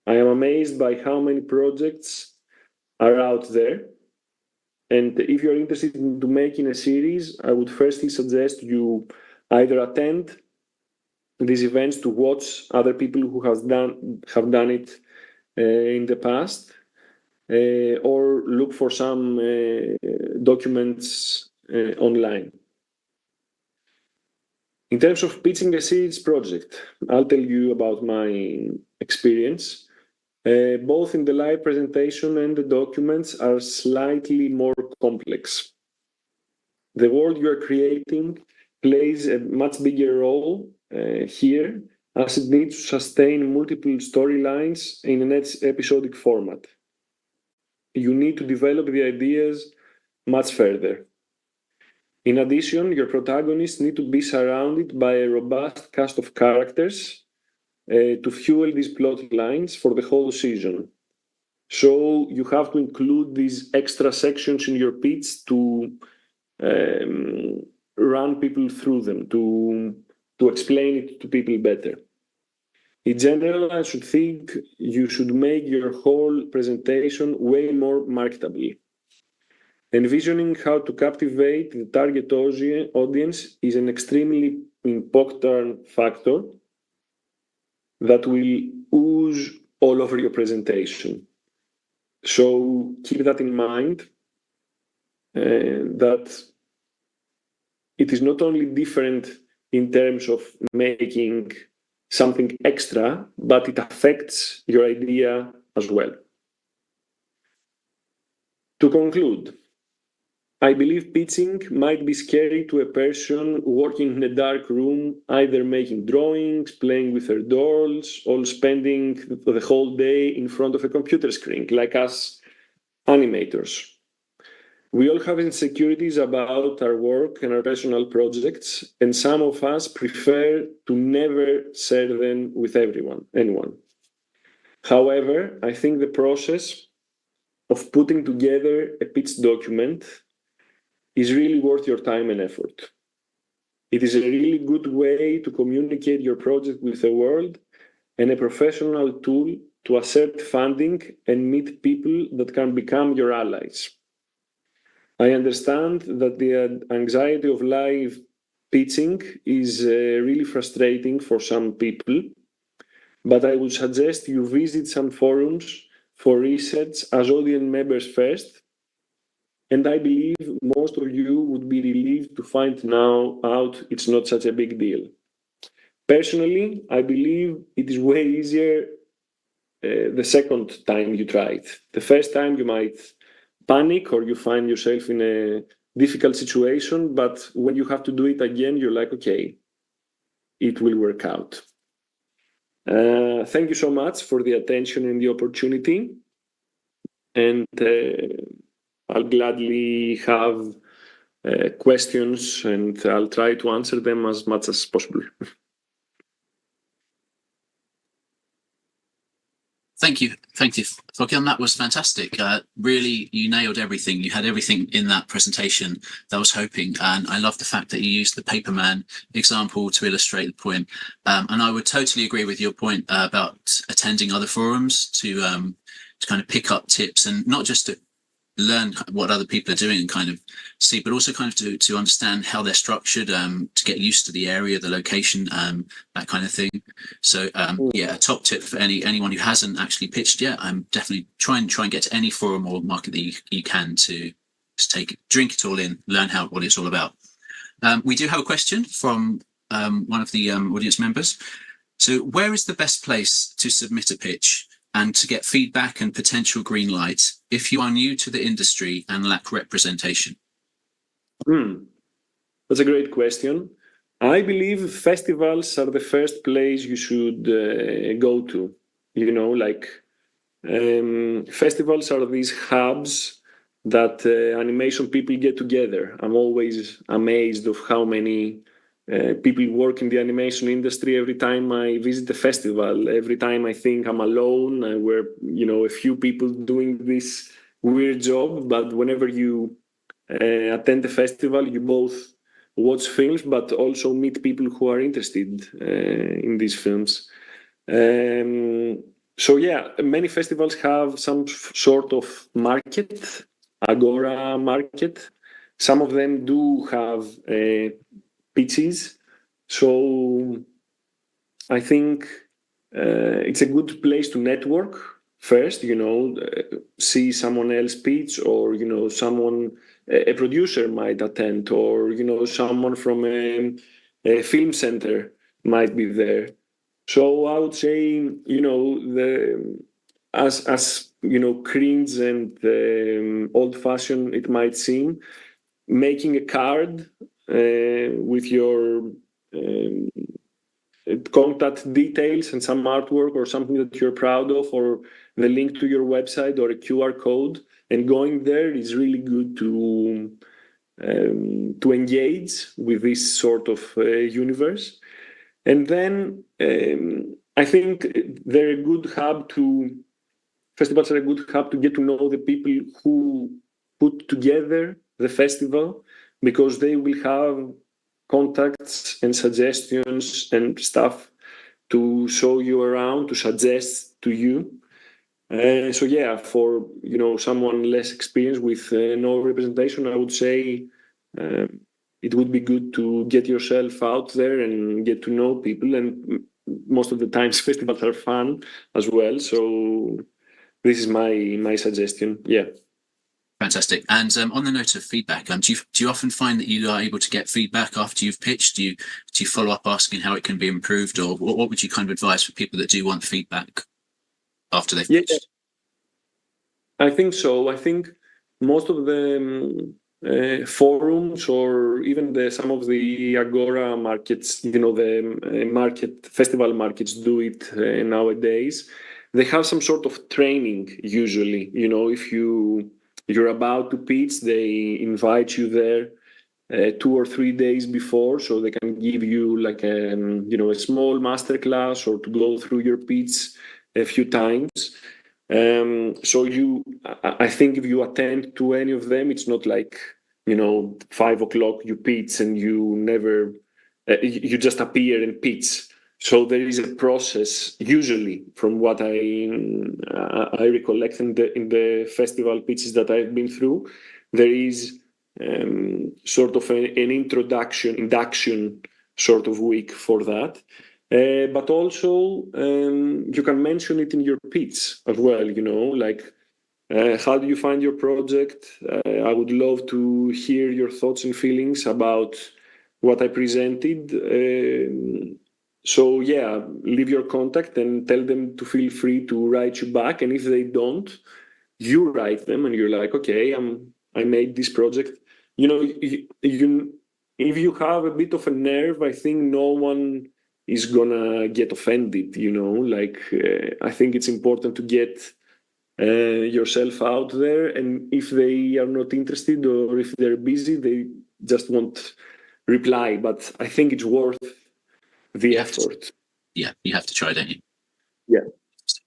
I am amazed by how many projects are out there. And if you're interested in making a series, I would firstly suggest you either attend these events to watch other people who have done it in the past, or look for some documents online. In terms of pitching a series project, I'll tell you about my experience. Both in the live presentation and the documents are slightly more complex. The world you are creating plays a much bigger role here, as it needs to sustain multiple storylines in an episodic format. You need to develop the ideas much further. In addition, your protagonists need to be surrounded by a robust cast of characters to fuel these plot lines for the whole season. So you have to include these extra sections in your pitch to run people through them, to explain it to people better. In general, I should think you should make your whole presentation way more marketable. Envisioning how to captivate the target audience is an extremely important factor that will ooze all over your presentation. So keep that in mind, that it is not only different in terms of making something extra, but it affects your idea as well. To conclude, I believe pitching might be scary to a person working in a dark room, either making drawings, playing with their dolls, or spending the whole day in front of a computer screen, like us animators. We all have insecurities about our work and our personal projects, and some of us prefer to never share them with anyone. However, I think the process of putting together a pitch document is really worth your time and effort. It is a really good way to communicate your project with the world and a professional tool to assert funding and meet people that can become your allies. I understand that the anxiety of live pitching is really frustrating for some people, but I would suggest you visit some forums for research as audience members first. And I believe most of you would be relieved to find now out it's not such a big deal. Personally, I believe it is way easier the second time you try it. The first time you might panic or you find yourself in a difficult situation, but when you have to do it again, you're like, okay, it will work out. Thank you so much for the attention and the opportunity. And I'll gladly have questions and I'll try to answer them as much as possible. Thank you, Fokion. That was fantastic. Really, you nailed everything. You had everything in that presentation that I was hoping, and I love the fact that you used the Paperman example to illustrate the point. And I would totally agree with your point about attending other forums to kind of pick up tips and not just to learn what other people are doing and kind of see, but also kind of to understand how they're structured, to get used to the area, the location, that kind of thing. So yeah, a top tip for anyone who hasn't actually pitched yet, definitely try and get to any forum or market that you can to drink it all in, learn what it's all about. We do have a question from one of the audience members. So where is the best place to submit a pitch and to get feedback and potential green lights if you are new to the industry and lack representation? That's a great question. I believe festivals are the first place you should go to. You know, like festivals are these hubs that animation people get together. I'm always amazed of how many people work in the animation industry. Every time I visit a festival, every time I think I'm alone, we're a few people doing this weird job. But whenever you attend a festival, you both watch films, but also meet people who are interested in these films. So yeah, many festivals have some sort of market, agora market. Some of them do have pitches. So I think it's a good place to network first, see someone else pitch, or, a producer might attend, or, someone from a film center might be there. So I would say, as cringe and old-fashioned it might seem, making a card with your contact details and some artwork or something that you're proud of, or the link to your website or a QR code, and going there is really good to engage with this sort of universe. And then I think festivals are a good hub to get to know the people who put together the festival, because they will have contacts and suggestions and stuff to show you around, to suggest to you. So yeah, for someone less experienced with no representation, I would say it would be good to get yourself out there and get to know people. And most of the times festivals are fun as well. So this is my suggestion. Yeah. Fantastic. And on the note of feedback, do you often find that you are able to get feedback after you've pitched? Do you follow up asking how it can be improved, or what would you kind of advise for people that do want feedback after they've pitched? I think so. I think most of the forums, or even some of the agora markets, the festival markets do it nowadays. They have some sort of training usually. If you're about to pitch, they invite you there 2 or 3 days before, so they can give you like a small masterclass, or to go through your pitch a few times. So I think if you attend to any of them, it's not like 5 o'clock you pitch and you never you just appear and pitch. So there is a process, usually, from what I recollect in the festival pitches that I've been through. There is sort of an induction sort of week for that. But also you can mention it in your pitch as well, like how do you find your project? I would love to hear your thoughts and feelings about what I presented. So yeah, leave your contact and tell them to feel free to write you back. And if they don't, you write them and you're like, okay, I made this project. If you have a bit of a nerve, I think no one is gonna get offended. Like I think it's important to get yourself out there, and if they are not interested or if they're busy, they just won't reply. But I think it's worth the effort. You have to try, don't you? Yeah.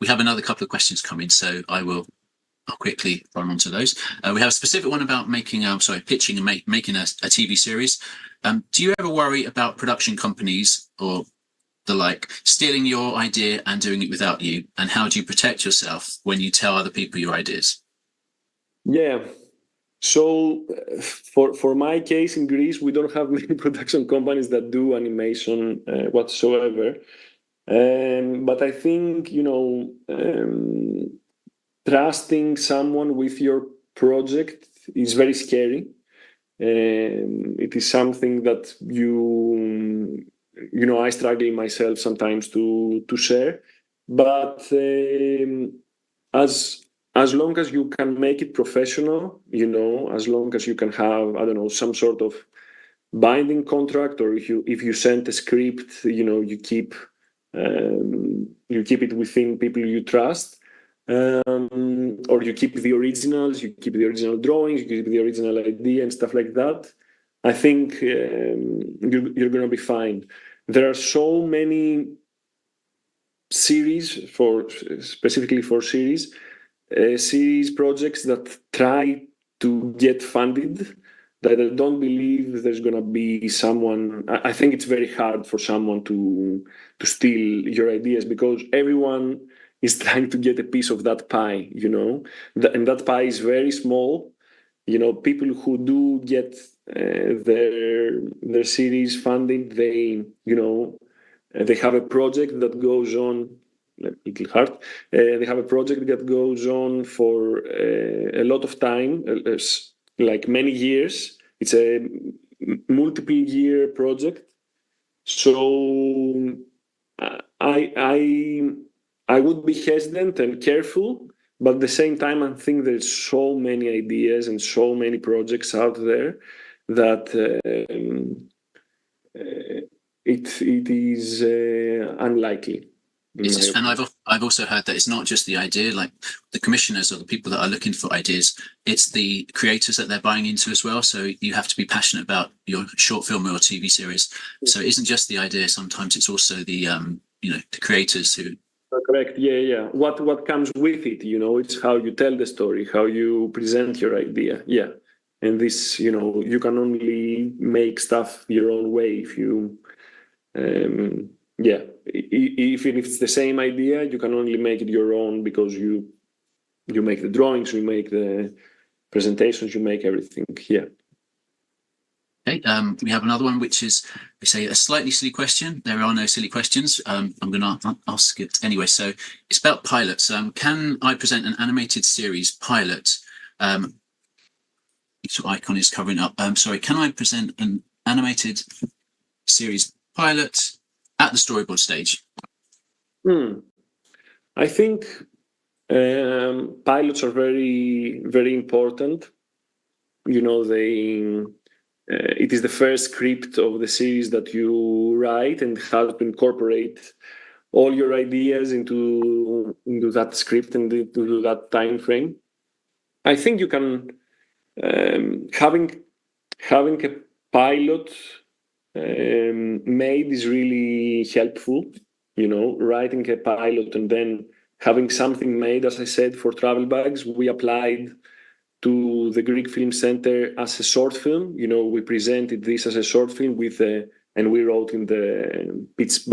We have another couple of questions coming, so I'll quickly run on to those. We have a specific one about pitching and making a TV series. Do you ever worry about production companies or the like stealing your idea and doing it without you? And how do you protect yourself when you tell other people your ideas? Yeah. So for my case in Greece, we don't have many production companies that do animation whatsoever. But I think, trusting someone with your project is very scary. It is something that I struggle myself sometimes to share. But as long as you can make it professional, as long as you can have, I don't know, some sort of binding contract, or if you send a script, you keep it within people you trust, or you keep the originals, you keep the original drawings, you keep the original idea and stuff like that. I think you're going to be fine. There are so many series specifically for series projects that try to get funded, that I don't believe there's going to be someone. I think it's very hard for someone to steal your ideas, because everyone is trying to get a piece of that pie, and that pie is very small. People who do get their series funded, they have a project that goes on. Little hard. They have a project that goes on for a lot of time, like many years. It's a multiple year project. So I would be hesitant and careful, but at the same time, I think there's so many ideas and so many projects out there that it is unlikely. And I've also heard that it's not just the idea, like the commissioners or the people that are looking for ideas, it's the creators that they're buying into as well. So you have to be passionate about your short film or TV series. So it isn't just the idea. Sometimes it's also the the creators who. Correct. Yeah. What comes with it? It's how you tell the story, how you present your idea. Yeah. And this, you can only make stuff your own way if you. Even if it's the same idea, you can only make it your own, because you make the drawings, you make the presentations, you make everything. Yeah. Okay. We have another one, which is, we say, a slightly silly question. There are no silly questions. I'm going to ask it anyway. So it's about pilots. Can I present an animated series pilot? Icon is covering up. Sorry. Can I present an animated series pilot at the storyboard stage? I think pilots are very, very important. It is the first script of the series that you write, and how to incorporate all your ideas into that script and into that time frame. I think you can having a pilot made is really helpful. Writing a pilot and then having something made. As I said, for Travel Bags, we applied to the Greek Film Center as a short film. We presented this as a short film and we wrote in the pitch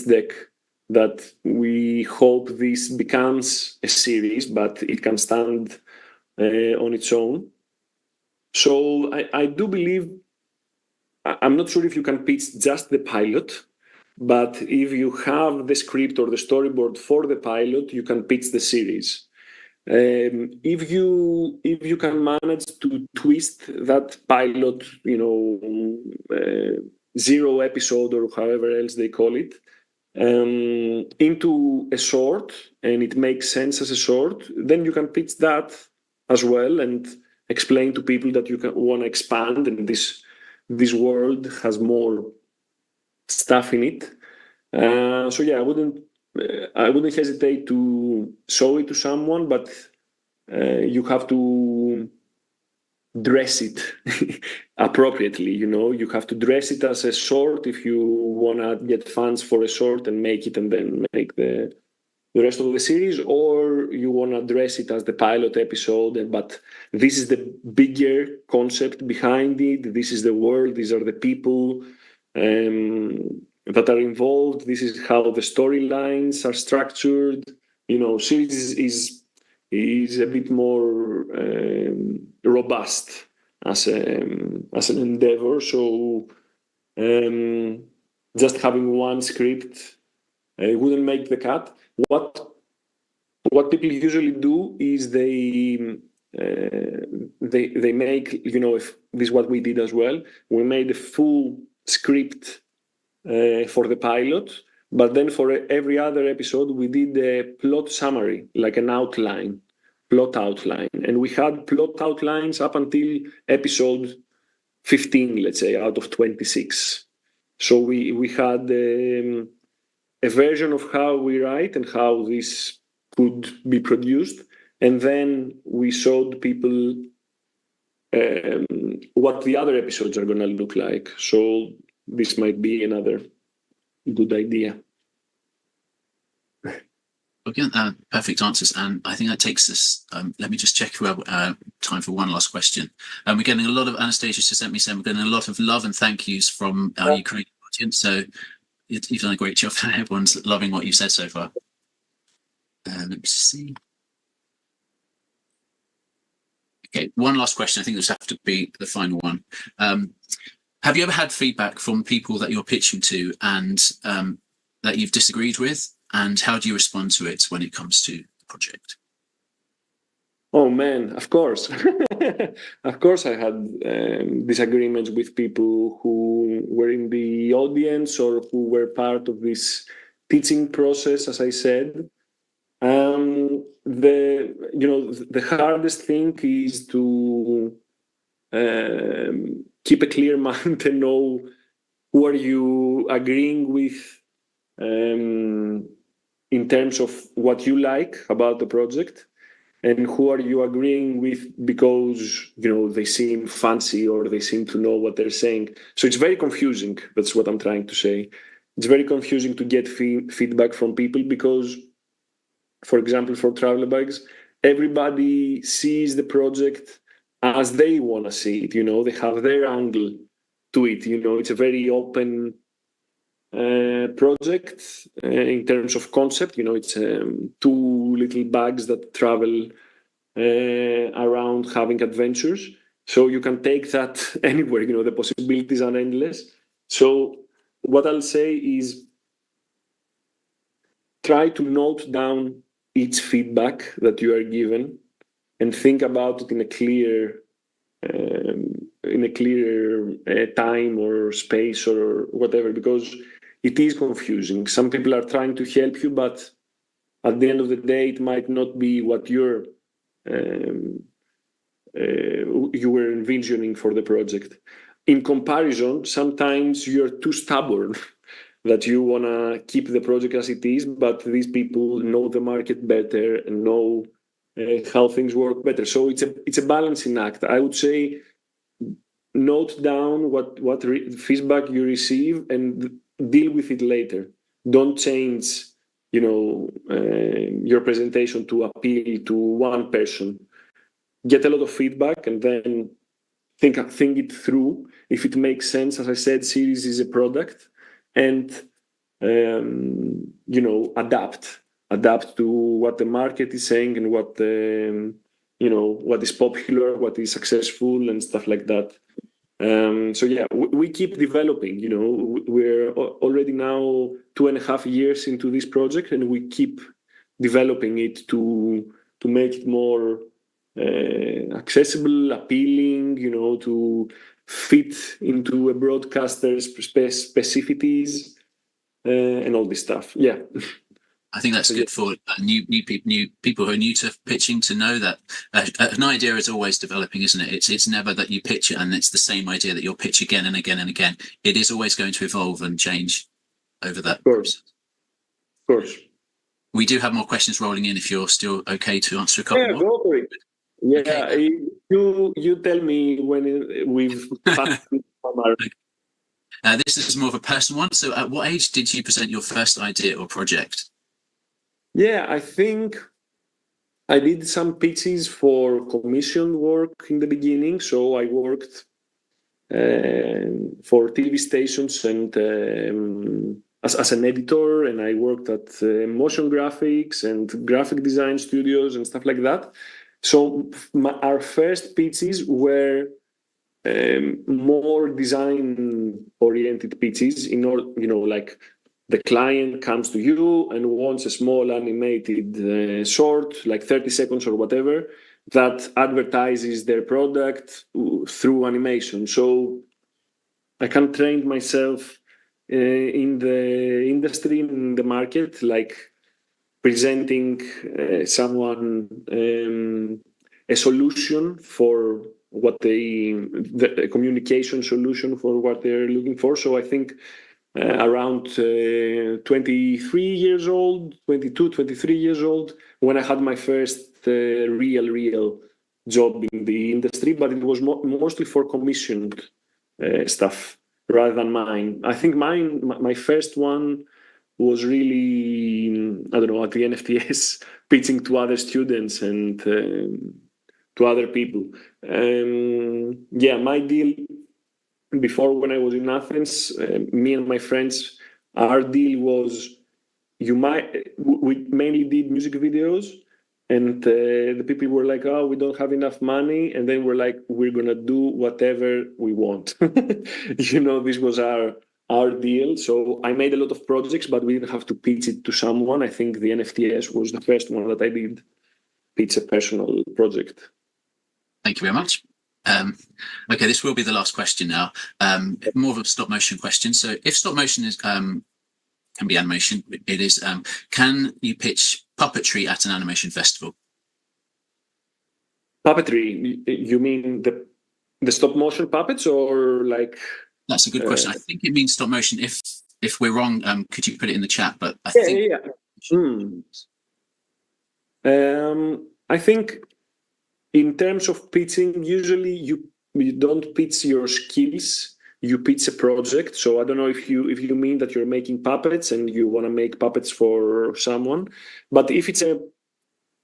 deck that we hope this becomes a series, but it can stand on its own. So I do believe, I'm not sure if you can pitch just the pilot, But if you have the script or the storyboard for the pilot, you can pitch the series. If you can manage to twist that pilot, zero episode or however else they call it, into a short, and it makes sense as a short, then you can pitch that as well and explain to people that you want to expand, and this world has more stuff in it. So yeah, I wouldn't hesitate to show it to someone, but you have to dress it appropriately. You have to dress it as a short if you want to get funds for a short and make it and then make the rest of the series, or you want to dress it as the pilot episode. But this is the bigger concept behind it. This is the world. These are the people that are involved. This is how the storylines are structured. Series is a bit more robust as an endeavor. So just having one script wouldn't make the cut. What people usually do is they make, if this is what we did as well. We made a full script for the pilot, but then for every other episode we did a plot summary, like an plot outline, and we had plot outlines up until episode 15, let's say, out of 26. So we had a version of how we write and how this could be produced, and then we showed people what the other episodes are going to look like. So this might be another good idea. Again, perfect answers, and I think that takes us. Let me just check if we have time for one last question. We're getting a lot of, Anastasia just sent me saying we're getting a lot of love and thank yous from our Ukrainian audience. So you've done a great job. Everyone's loving what you've said so far. Let me see. Okay, one last question. I think this has to be the final one. Have you ever had feedback from people that you're pitching to and that you've disagreed with? And how do you respond to it when it comes to the project? Oh man, of course. Of course I had disagreements with people who were in the audience or who were part of this teaching process, as I said. The hardest thing is to keep a clear mind and know who are you agreeing with in terms of what you like about the project, and who are you agreeing with because they seem fancy or they seem to know what they're saying. So it's very confusing. That's what I'm trying to say. It's very confusing to get feedback from people because, for example, for Travel Bags, everybody sees the project as they want to see it. They have their angle to it. It's a very open project in terms of concept. It's two little bags that travel around having adventures. So you can take that anywhere. The possibilities are endless. So what I'll say is try to note down each feedback that you are given and think about it in a clear time or space or whatever, because it is confusing. Some people are trying to help you, but at the end of the day, it might not be what you were envisioning for the project. In comparison, sometimes you're too stubborn that you want to keep the project as it is, but these people know the market better and know how things work better. So it's a balancing act. I would say note down what feedback you receive and deal with it later. Don't change, your presentation to appeal to one person. Get a lot of feedback and then think it through. If it makes sense, as I said, series is a product, and adapt to what the market is saying and what is popular, what is successful, and stuff like that. So yeah, we keep developing. We're already now 2.5 years into this project, and we keep developing it to make it more accessible, appealing. To fit into a broadcaster's specificities and all this stuff. Yeah. I think that's good for new people who are new to pitching to know that an idea is always developing, isn't it? It's never that you pitch it and it's the same idea that you'll pitch again and again and again. It is always going to evolve and change over that process. Of course. We do have more questions rolling in if you're still okay to answer a couple more. Yeah, go for it. Yeah, Okay. You tell me when we've passed. This is more of a personal one. So at what age did you present your first idea or project? Yeah, I think I did some pitches for commission work in the beginning. So I worked for TV stations and as an editor, and I worked at motion graphics and graphic design studios and stuff like that. So our first pitches were more design-oriented pitches. Like the client comes to you and wants a small animated short, like 30 seconds or whatever, that advertises their product through animation. So I can train myself in the industry, in the market, like presenting someone a solution for what the communication solution for what they're looking for. So I think around 23 years old, 22, 23 years old, when I had my first real job in the industry, but it was mostly for commissioned stuff rather than mine. I think my first one was really, I don't know, at the NFTS, pitching to other students and to other people. Yeah, my deal before, when I was in Athens, me and my friends, our deal was we mainly did music videos, and the people were like, "Oh, we don't have enough money," and then we're like, "We're gonna do whatever we want." This was our deal. So I made a lot of projects, but we didn't have to pitch it to someone. I think the NFTS was the first one that I did pitch a personal project. Thank you very much. Okay, this will be the last question now. More of a stop motion question. So if stop motion is can be animation, it is. Can you pitch puppetry at an animation festival? Puppetry? You mean the stop motion puppets, or like? That's a good question. I think it means stop motion. If we're wrong, could you put it in the chat? But I think. I think in terms of pitching, usually you don't pitch your skills, you pitch a project. So I don't know if you mean that you're making puppets and you want to make puppets for someone, but if it's a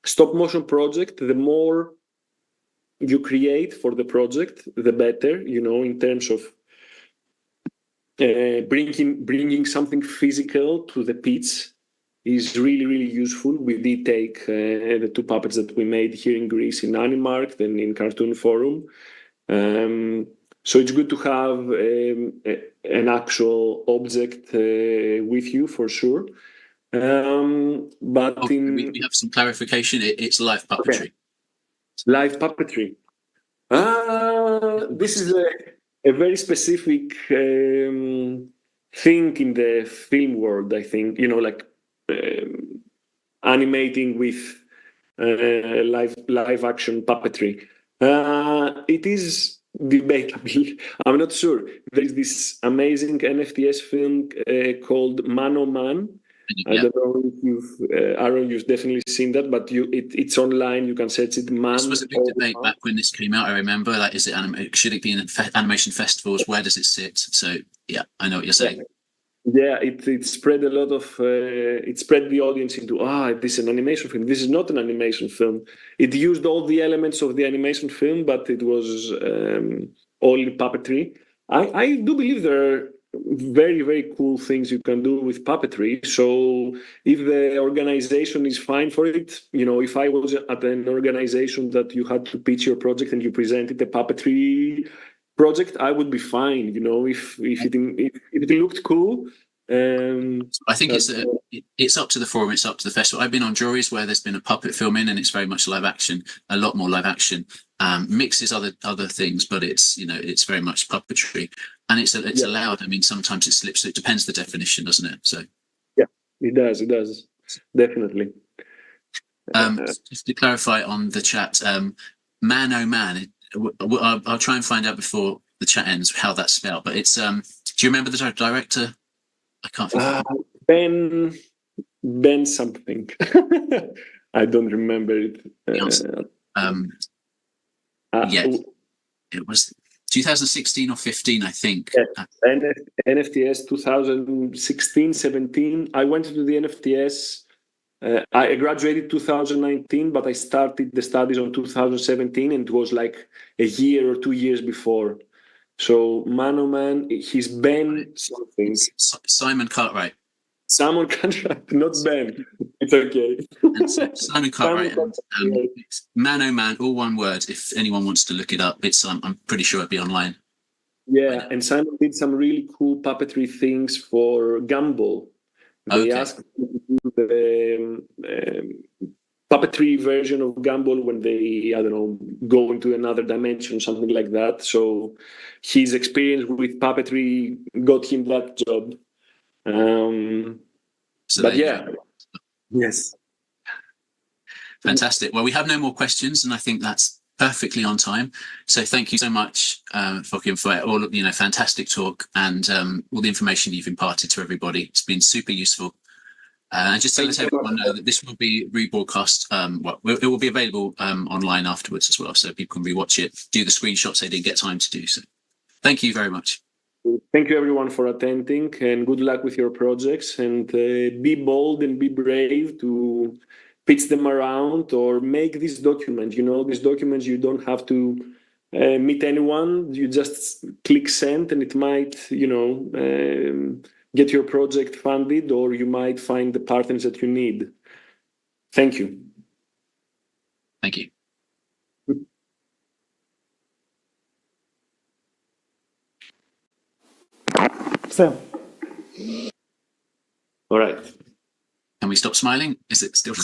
stop motion project, the more you create for the project, the better. In terms of bringing something physical to the pitch is really useful. We did take the two puppets that we made here in Greece in Animark, then in Cartoon Forum. So it's good to have an actual object with you, for sure. But we have some clarification. It's live puppetry. Okay. Live puppetry. This is a very specific thing in the film world, I think. Like animating with live action puppetry. It is debatable. I'm not sure. There is this amazing NFTS film called Man O' Man. I don't know if Aaron, you've definitely seen that, but it's online. You can search it. This was a big debate back when this came out. I remember, like, should it be in animation festivals? Where does it sit? So yeah, I know what you're saying. Yeah, it spread a lot of it spread the audience into this is an animation film. This is not an animation film. It used all the elements of the animation film, but it was all in puppetry. I do believe there are very cool things you can do with puppetry. So if the organization is fine for it, if I was at an organization that you had to pitch your project and you presented the puppetry, project, I would be fine. If it looked cool. I think it's up to the forum, it's up to the festival. I've been on juries where there's been a puppet film in, and it's very much live action, a lot more live action. Mixes other things, but it's very much puppetry, and it's allowed. I mean, sometimes it slips. It depends the definition, doesn't it? So yeah, it does definitely. Just to clarify on the chat, man oh man, I'll try and find out before the chat ends how that's spelled. But it's do you remember the director? I can't think. Ben something. I don't remember it. It was 2016 or 15, I think. NFTS 2016, 17. I went to the NFTS. I graduated 2019, but I started the studies on 2017, and it was like a year or 2 years before. So man oh man, he's Ben something. Simon Cartwright. Simon Cartwright, not Ben. It's okay. Simon Cartwright. Man oh man, all one word. If anyone wants to look it up, I'm pretty sure it'll be online. Yeah, and Simon did some really cool puppetry things for Gumball. They asked to do the puppetry version of Gumball when they, I don't know, go into another dimension, something like that. So his experience with puppetry got him that job. But yeah, yes. Fantastic. Well, we have no more questions, and I think that's perfectly on time. So thank you so much, Fokion, for all fantastic talk and all the information you've imparted to everybody. It's been super useful. And just to let everyone know that this will be rebroadcast. It will be available online afterwards as well, so people can rewatch it, do the screenshots they didn't get time to do. So thank you very much. Thank you everyone for attending, and good luck with your projects, and be bold and be brave to pitch them around or make this document. These documents, you don't have to meet anyone. You just click send, and it might, get your project funded, or you might find the partners that you need. Thank you. Thank you. So, all right. Can we stop smiling? Is it still?